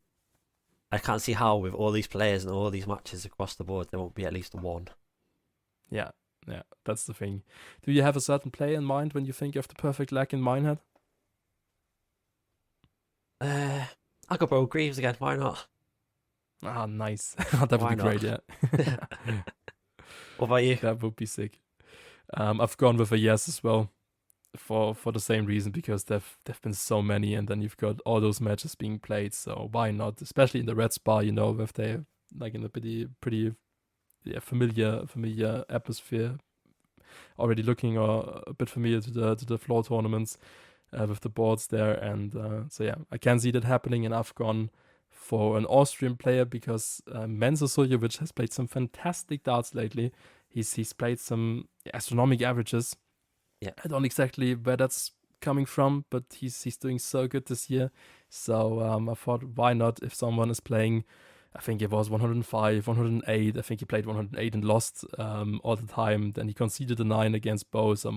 I can't see how, with all these players and all these matches across the board, there won't be at least one. Yeah, that's the thing. Do you have a certain player in mind when you think of the perfect leg in Minehead? I'll go Bergh Greaves again, why not? Ah, nice. That would be great, yeah. What about you? That would be sick. I've gone with a yes as well, for the same reason, because there've been so many, and then you've got all those matches being played, so why not? Especially in the Red Spa, if they're like in a pretty familiar atmosphere, already looking a bit familiar to the floor tournaments with the boards there, and so yeah, I can see that happening. And I've gone for an Austrian player because Menzo Suljovic has played some fantastic darts lately. He's played some astronomical averages. Yeah, I don't exactly where that's coming from, but he's doing so good this year. So I thought, why not? If someone is playing, I think it was 105, 108. I think he played 108 and lost all the time. Then he conceded a 9 against Bo, so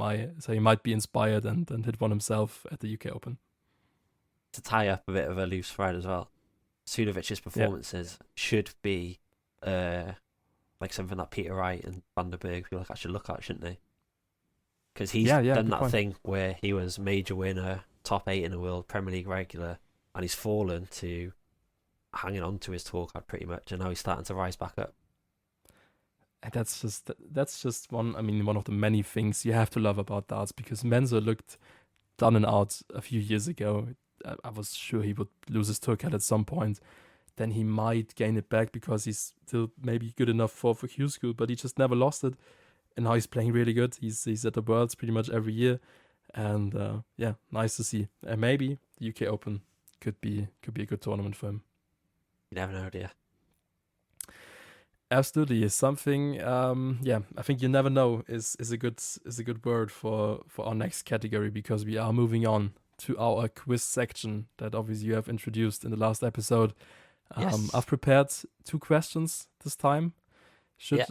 he might be inspired and hit one himself at the UK Open. To tie up a bit of a loose thread as well, Sudovic's performances should be like something that Peter Wright and Van der Bergh feel like I should look at, shouldn't they? Because he's done that thing where he was major winner, top 8 in the world, Premier League regular, and he's fallen to hanging on to his tour card pretty much, and now he's starting to rise back up. And that's just one of the many things you have to love about darts, because Menzo looked done and out a few years ago. I was sure he would lose his tour card at some point. Then he might gain it back because he's still maybe good enough for Q School, but he just never lost it. And now he's playing really good. He's at the Worlds pretty much every year, and nice to see. And maybe the UK Open could be a good tournament for him. You never know, do you? Absolutely, something. I think you never know is a good word for our next category, because we are moving on to our quiz section that obviously you have introduced in the last episode. Yes. I've prepared 2 questions this time. Should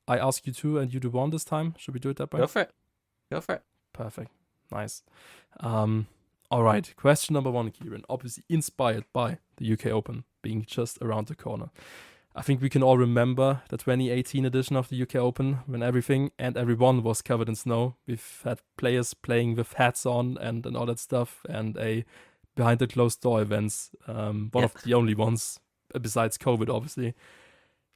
I ask you 2 and you do 1 this time? Should we do it that way? Go for it. Perfect. Nice. All right. Question number 1, Kieran. Obviously inspired by the UK Open being just around the corner. I think we can all remember the 2018 edition of the UK Open when everything and everyone was covered in snow. We've had players playing with hats on and all that stuff, and a behind the closed door events. One of the only ones besides COVID, obviously.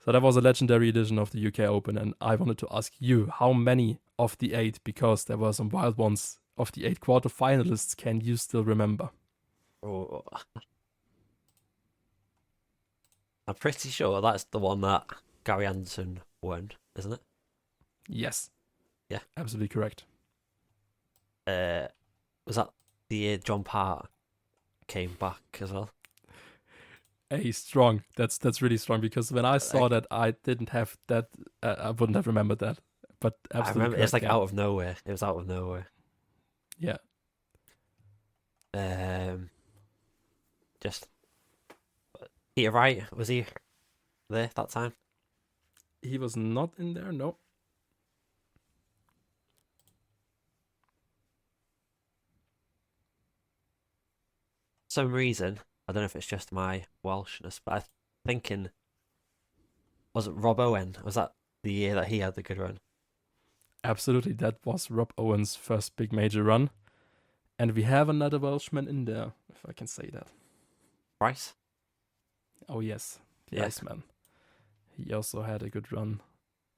So that was a legendary edition of the UK Open, and I wanted to ask you, how many of the 8, because there were some wild ones, of the 8 quarterfinalists can you still remember? Oh, I'm pretty sure that's the one that Gary Anderson won, isn't it? Yes. Yeah. Absolutely correct. Was that the year John Parr came back as well? Strong. That's really strong, because when I saw that, I didn't have that. I wouldn't have remembered that. But absolutely, I remember it's like correct, out of nowhere. It was out of nowhere. Yeah. Just Peter Wright, was he there that time? He was not in there. No. Some reason, I don't know if it's just my Welshness, but I'm thinking, was it Rob Owen? Was that the year that he had the good run? Absolutely, that was Rob Owen's first big major run. And we have another Welshman in there, if I can say that. Bryce? Oh, yes, the Iceman. He also had a good run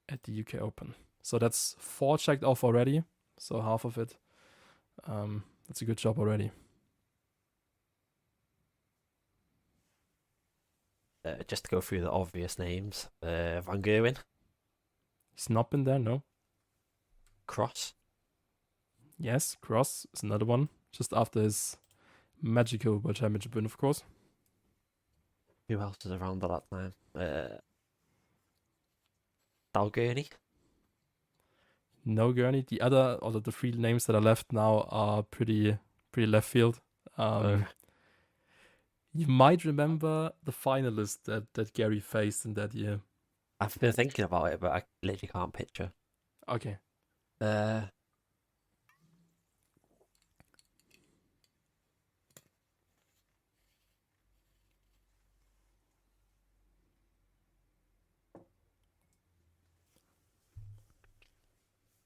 at the UK Open. So that's 4 checked off already. So half of it. That's a good job already. Just to go through the obvious names. Van Gerwen. He's not been there, no. Cross. Yes, Cross is another one. Just after his magical World Championship win, of course. Who else is around at that time? Dalgurney. No Gurney. The other, or the 3 names that are left now are pretty left field. You might remember the finalist that Gary faced in that year. I've been thinking about it, but I literally can't picture. Okay.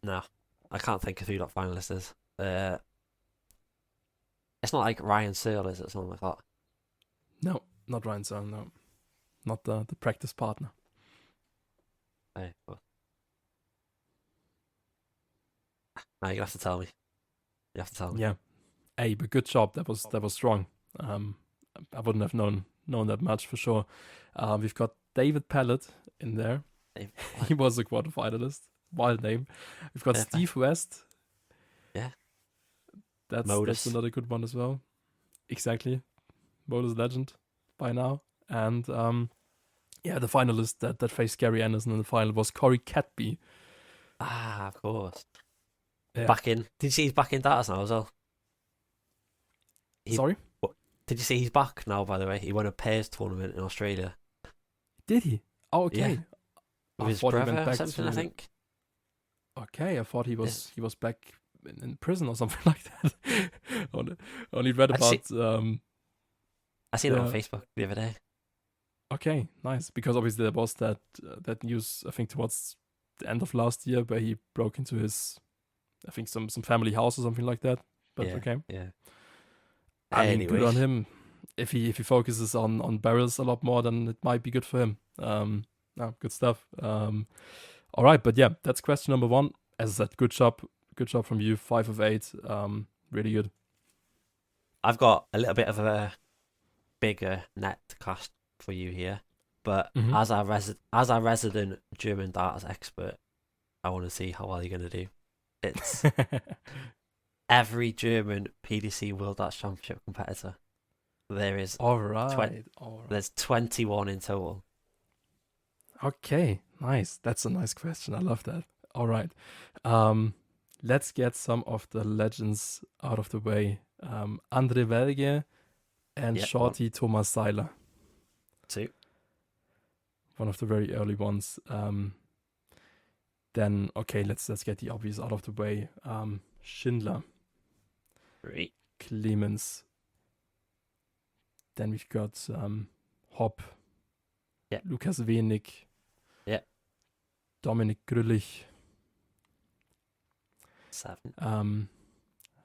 No, I can't think of who that finalist is. It's not like Ryan Searle, is it? Something like that. No, not Ryan Searle, no. Not the practice partner. Hey, well. Now you have to tell me. You have to tell me. Yeah. Hey, but good job. That was strong. I wouldn't have known that much for sure. We've got David Pellett in there. He was a quarterfinalist. Wild name. We've got Steve West. Yeah. That's another good one as well. Exactly. Modus legend by now. And the finalist that faced Gary Anderson in the final was Corey Catby. Ah, of course. Yeah. Did you see he's back in Darts now as well? Sorry? Did you see he's back now, by the way? He won a pairs tournament in Australia. Did he? Oh, okay. Yeah. With his brother or something, I think. Okay, I thought he was back in prison or something like that. Only read about... I seen it on Facebook the other day. Okay, nice. Because obviously there was that news, I think, towards the end of last year where he broke into his, I think, some family house or something like that. But okay. Yeah. I mean, good on him. If he focuses on barrels a lot more, then it might be good for him. Good stuff. All right, but yeah, that's question number 1. As I said, good job from you. 5 of 8. Really good. I've got a little bit of a bigger net to cast for you here, but as our resident German darts expert, I want to see how well you're going to do. It's every German PDC World Darts Championship competitor. There is all right. There's 21 in total. Okay, nice. That's a nice question. I love that. All right. Let's get some of the legends out of the way. Andre Bergh and Shorty Thomas Seiler. 2. One of the very early ones. Then, okay, let's get the obvious out of the way. Schindler. 3. Clemens. Then we've got Hopp. Yeah. Lukas Wenig. Yeah. Dominik Grüllich. 7.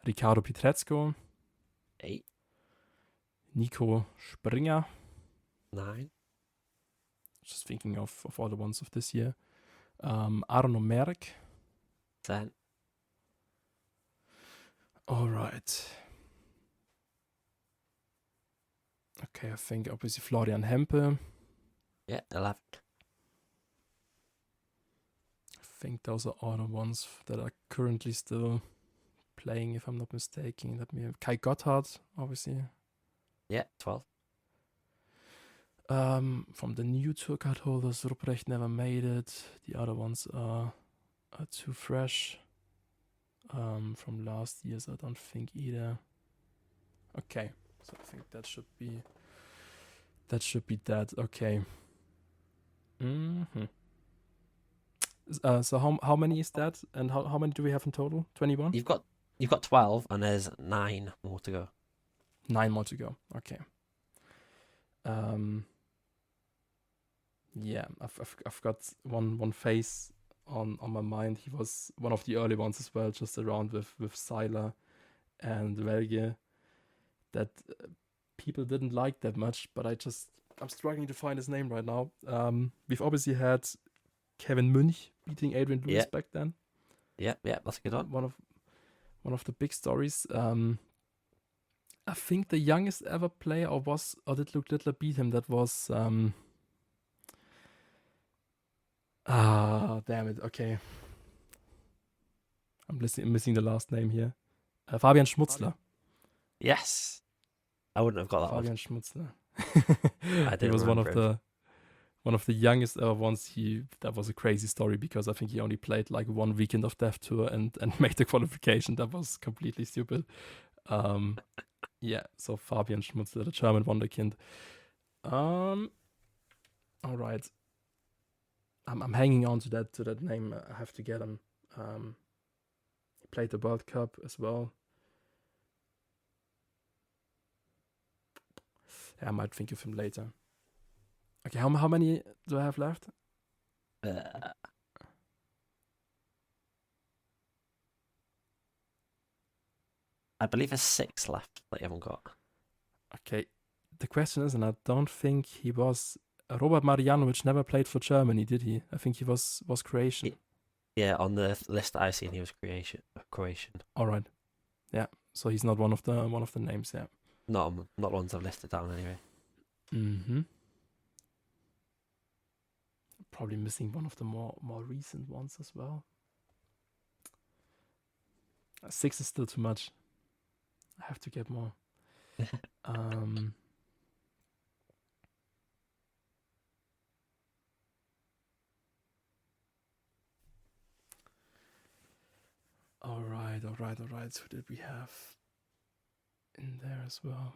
Ricardo Pietrezco. 8. Nico Springer. 9. Just thinking of all the ones of this year. Arno Merck. 10. All right. Okay, I think obviously Florian Hempel. Yeah, 11. I think those are all the ones that are currently still playing, if I'm not mistaken. Let me have Kai Gotthard, obviously. Yeah, 12. From the new tour card holders, Ruprecht never made it. The other ones are too fresh. From last year's, I don't think either. Okay, so I think that should be that. Okay. So how many is that, and how many do we have in total? 21. You've got 12, and there's 9 more to go. 9 more to go. Okay. Yeah, I've got one face on my mind. He was one of the early ones as well, just around with Seiler and Bergh, that people didn't like that much, but I'm struggling to find his name right now. We've obviously had Kevin Munch beating Adrian Lewis back then. Yeah, that's a good one. One of the big stories. I think the youngest ever player did Luke Littler beat him? That was damn it. Okay. I'm missing the last name here. Fabian Schmutzler. Yes. I wouldn't have got that Fabian Schmutzler. He was one of the youngest ever ones. That was a crazy story because I think he only played like one weekend of Dev Tour and made the qualification. That was completely stupid. So Fabian Schmutzler, the German wonderkind. All right. I'm hanging on to that name. I have to get him. He played the World Cup as well. I might think of him later. Okay, how many do I have left? I believe there's 6 left that you haven't got. Okay, the question is, and I don't think he was... Robert Marjanovic never played for Germany, did he? I think he was Croatian. Yeah, on the list that I've seen, he was Croatian. All right. Yeah, so he's not one of the names, yeah. Not ones I've listed down anyway. Mm-hmm. Probably missing one of the more recent ones as well. 6 is still too much. I have to get more. All right. Who did we have in there as well?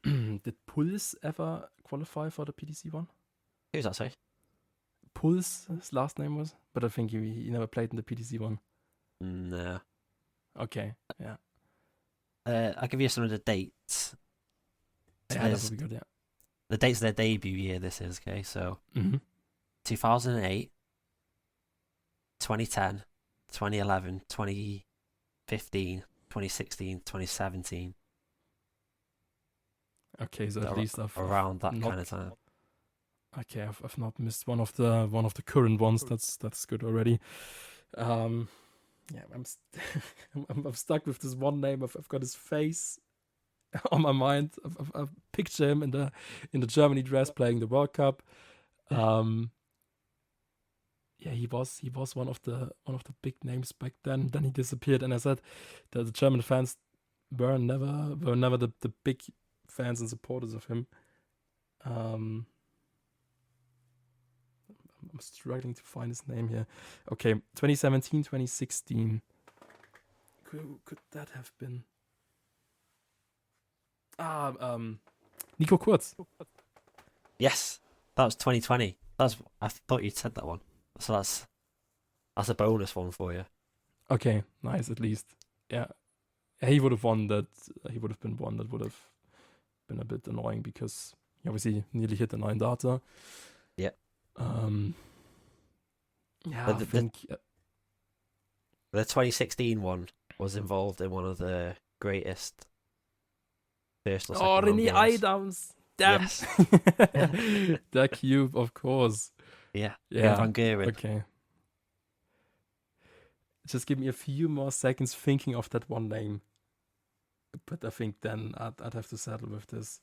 Did Puls ever qualify for the PDC one? Who's that, sorry? Puls, his last name was, but I think he never played in the PDC one. No. Okay, yeah. I'll give you some of the dates. Yeah, that would be good, yeah. The dates of their debut year, this is, okay? So, 2008, 2010, 2011, 2015, 2016, 2017. Okay, so at least around that kind of time. Okay, I've not missed one of the current ones. That's good already. I'm stuck with this one name. I've got his face on my mind. I've picture him in the Germany dress playing the World Cup. He was one of the big names back then. Then he disappeared, and I said that the German fans were never the big fans and supporters of him. I'm struggling to find his name here. Okay, 2017, 2016. Could that have been? Nico Kurz. Yes, that was 2020. I thought you'd said that one. So that's a bonus one for you. Okay, nice at least. Yeah, he would have won that. He would have been one that would have been a bit annoying because he obviously nearly hit the 9 data. Yeah. I think the 2016 one was involved in one of the greatest first or second round René games. Eidams. Damn. Yes. The cube, of course. Yeah. Yeah. Van Geuren. Okay. Just give me a few more seconds thinking of that one name. But I think then I'd have to settle with this.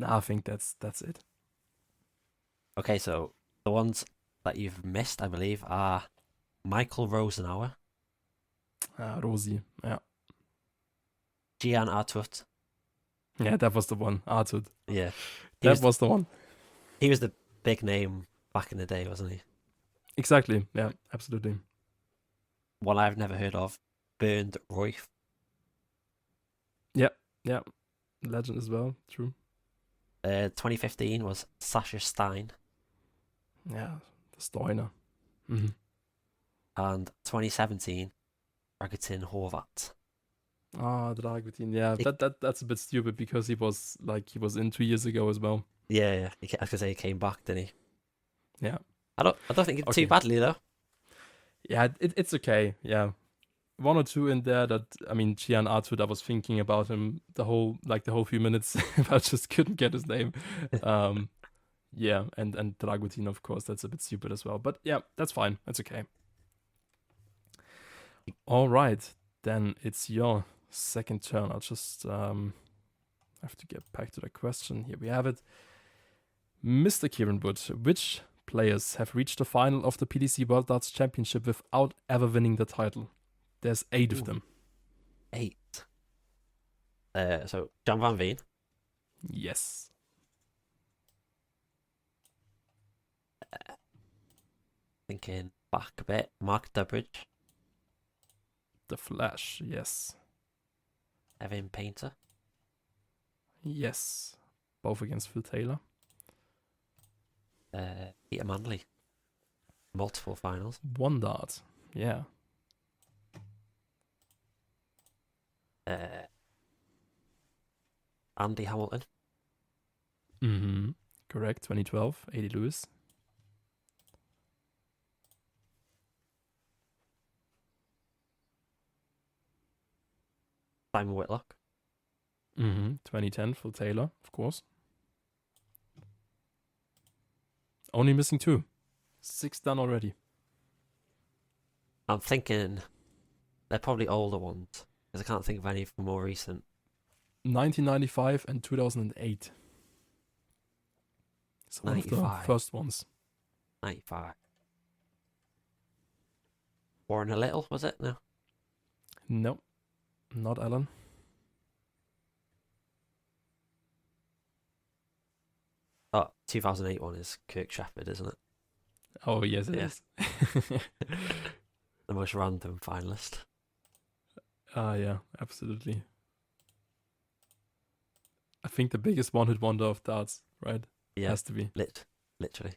I think that's it. Okay, so the ones that you've missed, I believe, are Michael Rosenauer, Rosi, yeah. Gian Artut. Yeah, that was the one, Artut. Yeah. That was the one. He was the big name back in the day, wasn't he? Exactly, yeah, absolutely. One I've never heard of, Bernd Royf. Yeah, legend as well, true. 2015 was Sasha Stein. Yeah, the Steiner. Mm-hmm. And 2017, Dragutin Horvat. Ah, Dragutin. Yeah, that's a bit stupid because he was in 2 years ago as well. Yeah. I was gonna say he came back, didn't he? Yeah. I don't think he did too badly though. Yeah, it's okay. Yeah, 1 or 2 in there that, I mean, Gian Artud, I was thinking about him the whole few minutes, but I just couldn't get his name. Yeah, and Dragutin, of course, that's a bit stupid as well. But yeah, that's fine. That's okay. All right, then it's your second turn. I'll just have to get back to the question. Here we have it. Mr. Kieran Wood, which players have reached the final of the PDC World Darts Championship without ever winning the title? There's 8 of them. 8. So Jan van Veen. Yes. Thinking back a bit, Mark Durbridge. The Flash, yes. Evan Painter. Yes. Both against Phil Taylor. Peter Manley. Multiple finals. 1 dart, yeah. Andy Hamilton. Mm-hmm. Correct, 2012, 80 Lewis. Simon Whitlock. 2010, Phil Taylor, of course. Only missing 2. 6 done already. I'm thinking they're probably older ones, because I can't think of any from more recent. 1995 and 2008. It's one of the first ones. 95. Warren a Little, was it? No. No, not Alan. Oh, 2008 one is Kirk Shepherd, isn't it? Oh, yes, it is. The most random finalist. Yeah, absolutely. I think the biggest one-hit wonder of darts, right? Yeah. Has to be. Literally.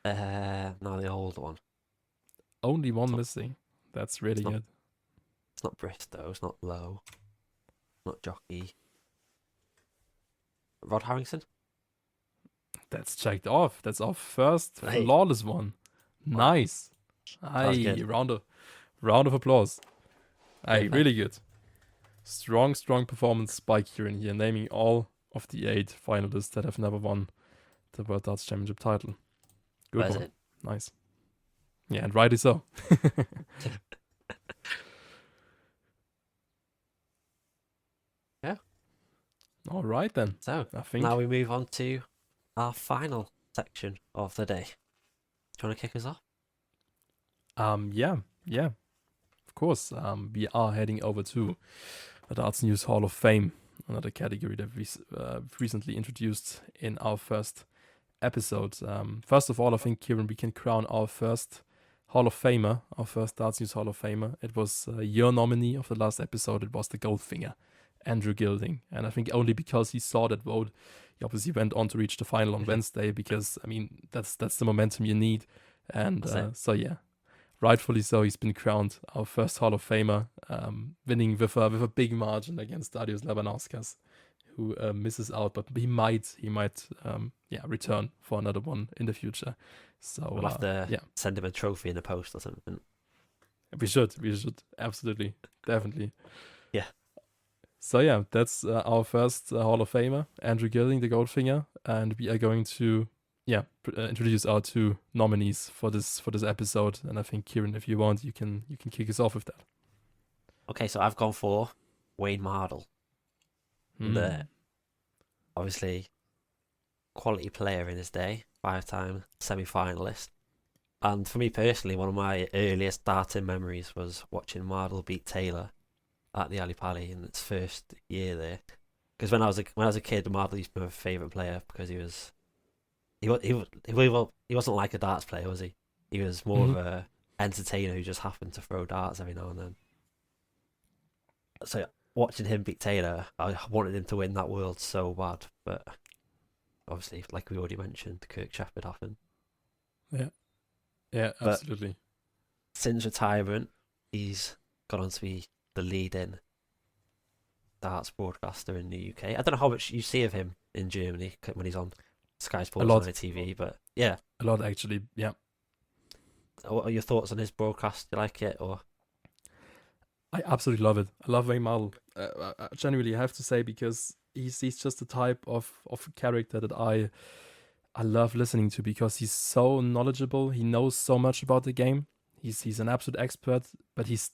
Now the old one. Only one missing. That's really good. It's not Bristow, it's not Lowe. Not Jockey. Rod Harrington? That's checked off. That's our first flawless one. Nice. Aye, round of applause. Aye, really good. Strong performance by Kieran here, naming all of the 8 finalists that have never won the World Darts Championship title. Good one. Nice. Yeah, and rightly so. Yeah. All right then. So I think now we move on to our final section of the day. Do you want to kick us off? Yeah. Of course. We are heading over to the Dartsnews Hall of Fame, another category that we recently introduced in our first episode. First of all, I think, Kieran, we can crown our first Hall of Famer, our first Dartsnews Hall of Famer. It was your nominee of the last episode. It was the Goldfinger, Andrew Gilding. And I think only because he saw that vote, he obviously went on to reach the final on Wednesday, because, I mean, that's the momentum you need. And so, yeah, rightfully so, he's been crowned our first Hall of Famer, winning with a big margin against Darius Labanauskas, who misses out, but he might return for another one in the future. So we'll have to send him a trophy in the post or something. We should absolutely, definitely. Yeah. So yeah, that's our first Hall of Famer, Andrew Gilding, the Goldfinger, and we are going to introduce our 2 nominees for this episode. And I think, Kieran, if you want, you can kick us off with that. Okay, so I've gone for Wayne Mardle. The obviously quality player in his day, 5-time semi-finalist. And for me personally, one of my earliest darting memories was watching Mardle beat Taylor at the Ali Pali in its first year there. Because when I was a kid, Mardle used to be my favourite player, because he wasn't like a darts player, was he? He was more of a entertainer who just happened to throw darts every now and then. So watching him beat Taylor, I wanted him to win that world so bad, but obviously, like we already mentioned, Kirk Shepherd happened. Yeah, absolutely. But since retirement, he's gone on to be the leading darts broadcaster in the UK. I don't know how much you see of him in Germany when he's on Sky Sports on ITV, but yeah. A lot, actually, yeah. What are your thoughts on his broadcast? Do you like it, or...? I absolutely love it. I love Wayne Mardle. I genuinely have to say, because he's just the type of character that I love listening to, because he's so knowledgeable. He knows so much about the game. He's an absolute expert, but he's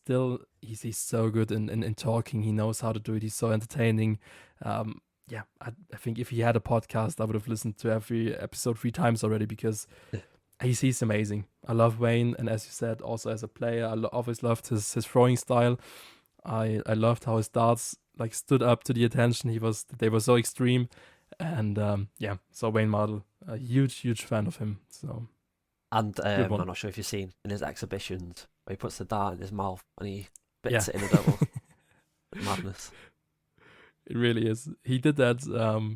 so good in talking. He knows how to do it. He's so entertaining. I think if he had a podcast, I would have listened to every episode 3 times already, because he's amazing. I love Wayne, and as you said, also as a player, I always loved his throwing style. I loved how his darts like stood up to the attention. They were so extreme, and so Wayne Mardle, a huge fan of him. So, and I'm not sure if you've seen in his exhibitions where he puts the dart in his mouth and he bits it in a double. Madness. It really is. He did that,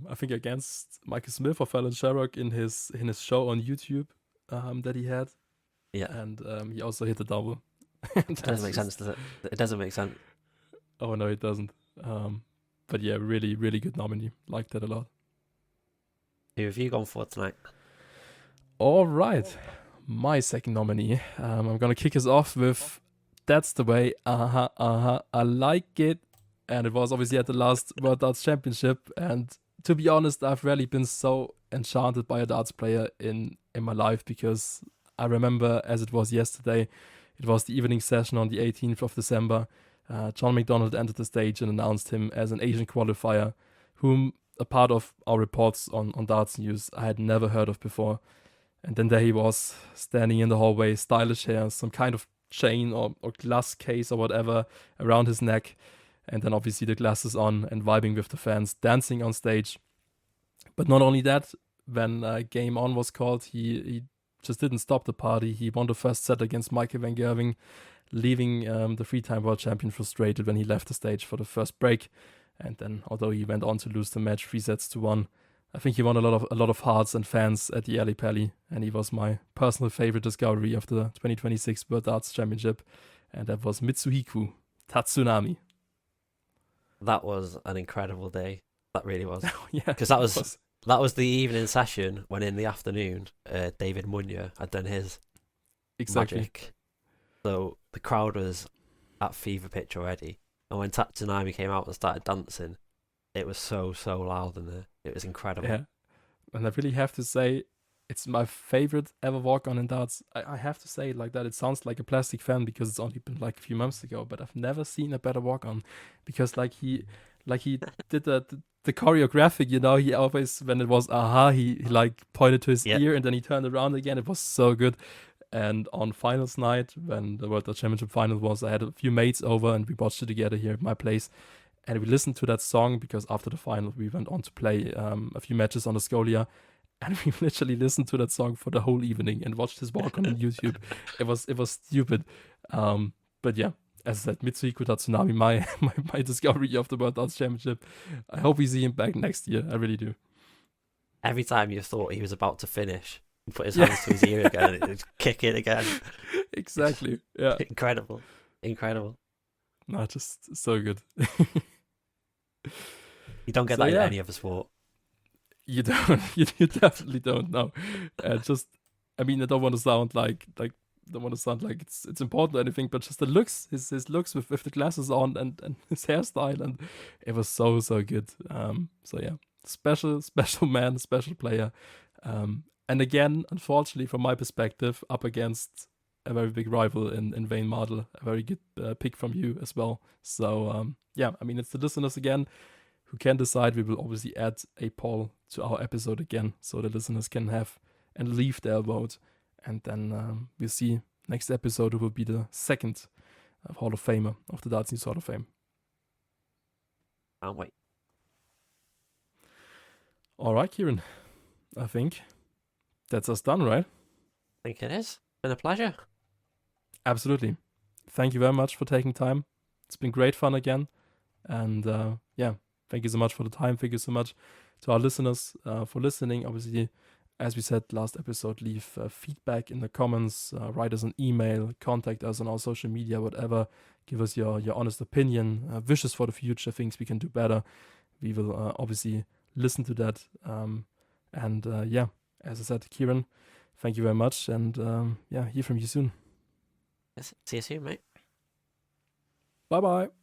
I think, against Michael Smith or Fallon Sherrock in his show on YouTube that he had. Yeah. And he also hit a double. It doesn't make sense, does it? It doesn't make sense. Oh, no, it doesn't. But yeah, really, really good nominee. Liked that a lot. Who have you gone for tonight? All right. My second nominee. I'm going to kick us off with That's the Way. I like it. And it was obviously at the last World Darts Championship. And to be honest, I've rarely been so enchanted by a darts player in my life, because I remember as it was yesterday, it was the evening session on the 18th of December. John McDonald entered the stage and announced him as an Asian qualifier, whom a part of our reports on Darts News I had never heard of before. And then there he was, standing in the hallway, stylish hair, some kind of chain or glass case or whatever around his neck. And then obviously the glasses on and vibing with the fans, dancing on stage. But not only that, when Game On was called, he just didn't stop the party. He won the first set against Michael van Gerwen, leaving the 3-time world champion frustrated when he left the stage for the first break. And then, although he went on to lose the match 3-1, I think he won a lot of hearts and fans at the Ali Pally, and he was my personal favorite discovery of the 2026 World Darts Championship, and that was Mitsuhiku Tatsunami. That was an incredible day. That really was. Yeah, because that was the evening session when in the afternoon, David Munya had done his magic. So the crowd was at fever pitch already, and when Tatsunami came out and started dancing, it was so loud in there. It was incredible. Yeah, and I really have to say, it's my favorite ever walk-on in darts. I have to say it like that. It sounds like a plastic fan because it's only been like a few months ago, but I've never seen a better walk-on, because like he did the choreographic, he always, when it was he like pointed to his ear and then he turned around again. It was so good. And on finals night, when the World Darts Championship final was, I had a few mates over and we watched it together here at my place. And we listened to that song because after the final, we went on to play a few matches on the Scolia. And we literally listened to that song for the whole evening and watched his walk on YouTube. It was stupid. But yeah, as I said, Mitsuhiku Tatsunami, my discovery of the World Darts Championship. I hope we see him back next year. I really do. Every time you thought he was about to finish, he put his hands to his ear again and he'd kick it again. Exactly. Yeah. Incredible. No, just so good. You don't get that in any other sport. You don't. You definitely don't. No. I don't want to sound like it's important or anything, but just the looks, his looks with the glasses on and his hairstyle, and it was so good. So yeah, special man, special player. And again, unfortunately, from my perspective, up against a very big rival in Wayne Mardle, a very good pick from you as well. So it's the listeners again who can decide. We will obviously add a poll to our episode again, so the listeners can have and leave their vote, and then we'll see next episode who will be the second Hall of Famer of the Dartsnews Hall of Fame. Can't wait. All right, Kieran, I think that's us done, right? I think it is. Been a pleasure. Absolutely. Thank you very much for taking time. It's been great fun again. And thank you so much for the time. Thank you so much to our listeners for listening. Obviously, as we said last episode, leave feedback in the comments, write us an email, contact us on our social media, whatever. Give us your honest opinion, wishes for the future, things we can do better. We will obviously listen to that. As I said, Kieran, thank you very much. And hear from you soon. Yes, see you soon, mate. Bye-bye.